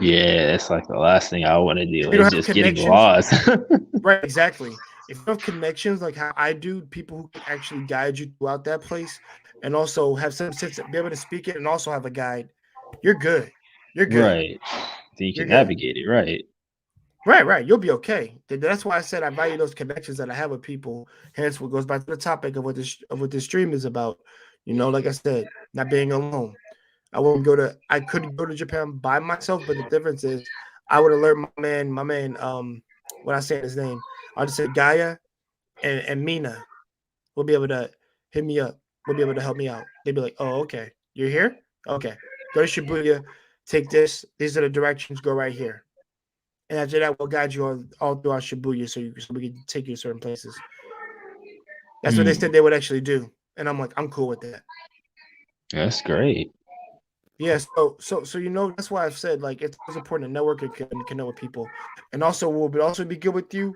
C: Yeah, that's like the last thing I want to
A: If
C: do
A: you don't
C: is
A: have
C: just getting
A: connections,
C: lost.
A: right? Exactly. If you have connections like how I do, people who can actually guide you throughout that place, and also have some sense of be able to speak it, and also have a guide, you're good. You're good.
C: Right. So you
A: You're
C: can
A: good.
C: navigate it, right?
A: Right. You'll be okay. That's why I said I value those connections that I have with people. Hence, what goes back to the topic of what this stream is about. You know, like I said, not being alone. I could go to Japan by myself, but the difference is I would alert my man, when I say his name, I'll just say Gaia and Mina will be able to hit me up, will be able to help me out. They'd be like, oh, okay, you're here? Okay. Go to Shibuya, take this, these are the directions, go right here. And after that, we'll guide you all throughout Shibuya so we can take you to certain places. That's what they
C: Mm,
A: said they would actually do. And I'm like, I'm cool with that.
C: that's great.
A: Yeah, so you know that's why I've said like it's important to network and connect with people, and also what would also be good with you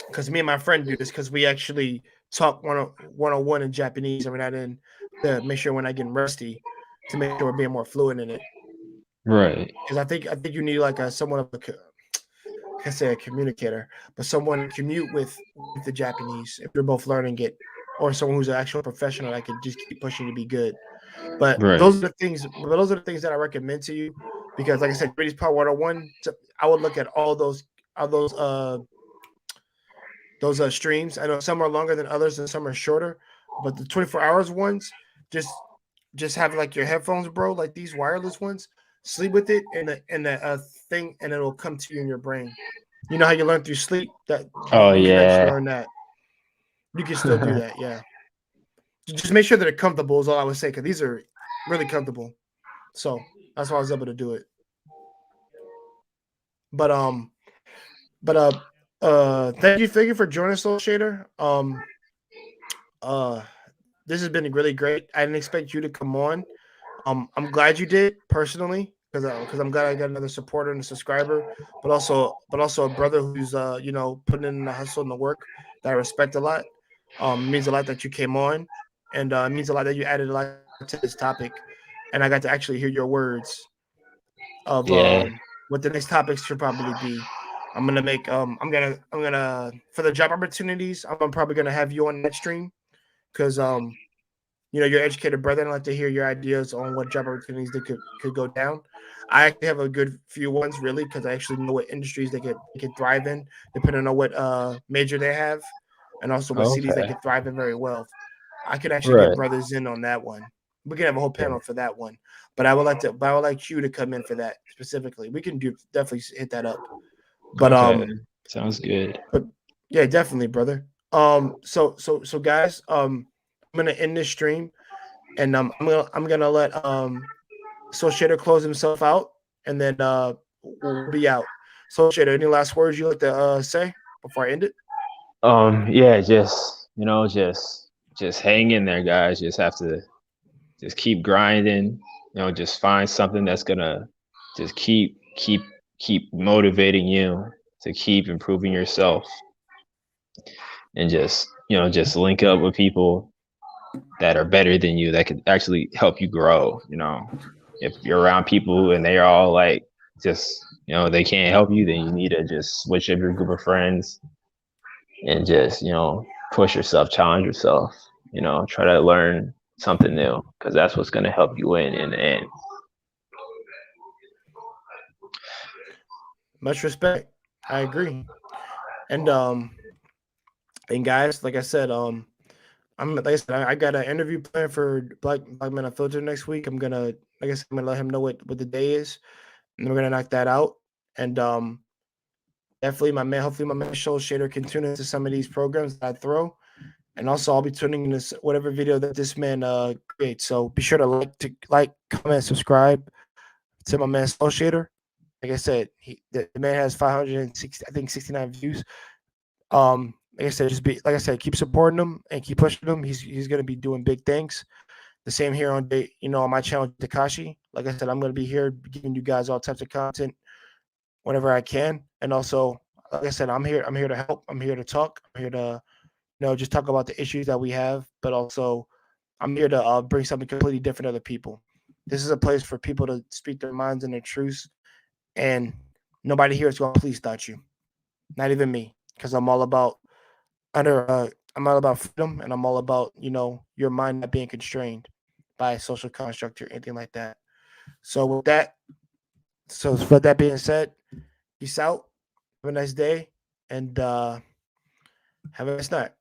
A: because me and my friend do this because we actually talk 101 in Japanese every now and then to make sure we're not getting rusty, to make sure we're being more fluent in it.
C: Right.
A: Because I think you need like a somewhat of a I can't say a communicator, but someone to commute with the Japanese if you're both learning it, or someone who's an actual professional that can just keep pushing to be good. But
C: Right.
A: those are the things. But those are the things that I recommend to you because, like I said, British Power 101. I would look at all those streams. I know some are longer than others and some are shorter, but the 24 hours ones, just have like your headphones, bro, like these wireless ones. Sleep with it in the thing, and it'll come to you in your brain. You know how you learn through sleep? That
C: Oh
A: you can actually
C: yeah.
A: learn that. You can still do that, yeah. Just make sure that they're comfortable is all I would say, because these are really comfortable. So that's why I was able to do it. But thank you for joining us, Soul Shader. Uh this has been really great. I didn't expect you to come on. I'm glad you did personally because I'm glad I got another supporter and a subscriber, but also a brother who's putting in the hustle and the work that I respect a lot. It means a lot that you came on, and it means a lot that you added a lot to this topic, and I got to actually hear your words of
C: Yeah.
A: what the next topics should probably be. I'm gonna for the job opportunities. I'm probably gonna have you on that stream because your educated brother, and I'd like to hear your ideas on what job opportunities they could go down. I actually have a good few ones really because I actually know what industries they could thrive in, depending on what major they have, and also what cities they
C: Okay.
A: could thrive in very well. I could actually get
C: Right.
A: brothers in on that one. We can have a whole
C: Yeah.
A: panel for that one, but I would like you to come in for that specifically. We can definitely hit that up, but
C: Okay. Sounds good.
A: but yeah, definitely, brother. So guys, I'm gonna end this stream. And I'm gonna let Soul Shader close himself out, and then we'll be out. Soul Shader, any last words you like to say before I end it?
C: Yeah, just hang in there, guys. Just have to just keep grinding, just find something that's gonna just keep motivating you to keep improving yourself, and just link up with people that are better than you that could actually help you grow. If you're around people and they're all like just they can't help you, then you need to just switch up your group of friends and just push yourself, challenge yourself, try to learn something new, because that's what's going to help you win in the end.
A: Much respect. I agree. And guys, like I said, I got an interview planned for Black Men Unfiltered next week. I'm gonna let him know what the day is, and we're gonna knock that out. And definitely hopefully my man Soul Shader can tune into some of these programs that I throw. And also, I'll be tuning in this whatever video that this man creates. So be sure to like, comment, subscribe to my man Soul Shader. Like I said, the man has 560, I think 69 views. Like I said, keep supporting him and keep pushing him. He's gonna be doing big things. The same here on my channel, Takashi. Like I said, I'm gonna be here giving you guys all types of content whenever I can. And also, like I said, I'm here to help. I'm here to talk. I'm here to just talk about the issues that we have, but also I'm here to bring something completely different to other people. This is a place for people to speak their minds and their truths, and nobody here is going to please thought you, not even me, because I'm all about freedom, and I'm all about your mind not being constrained by a social construct or anything like that. So with that being said, peace out. Have a nice day, and have a nice night.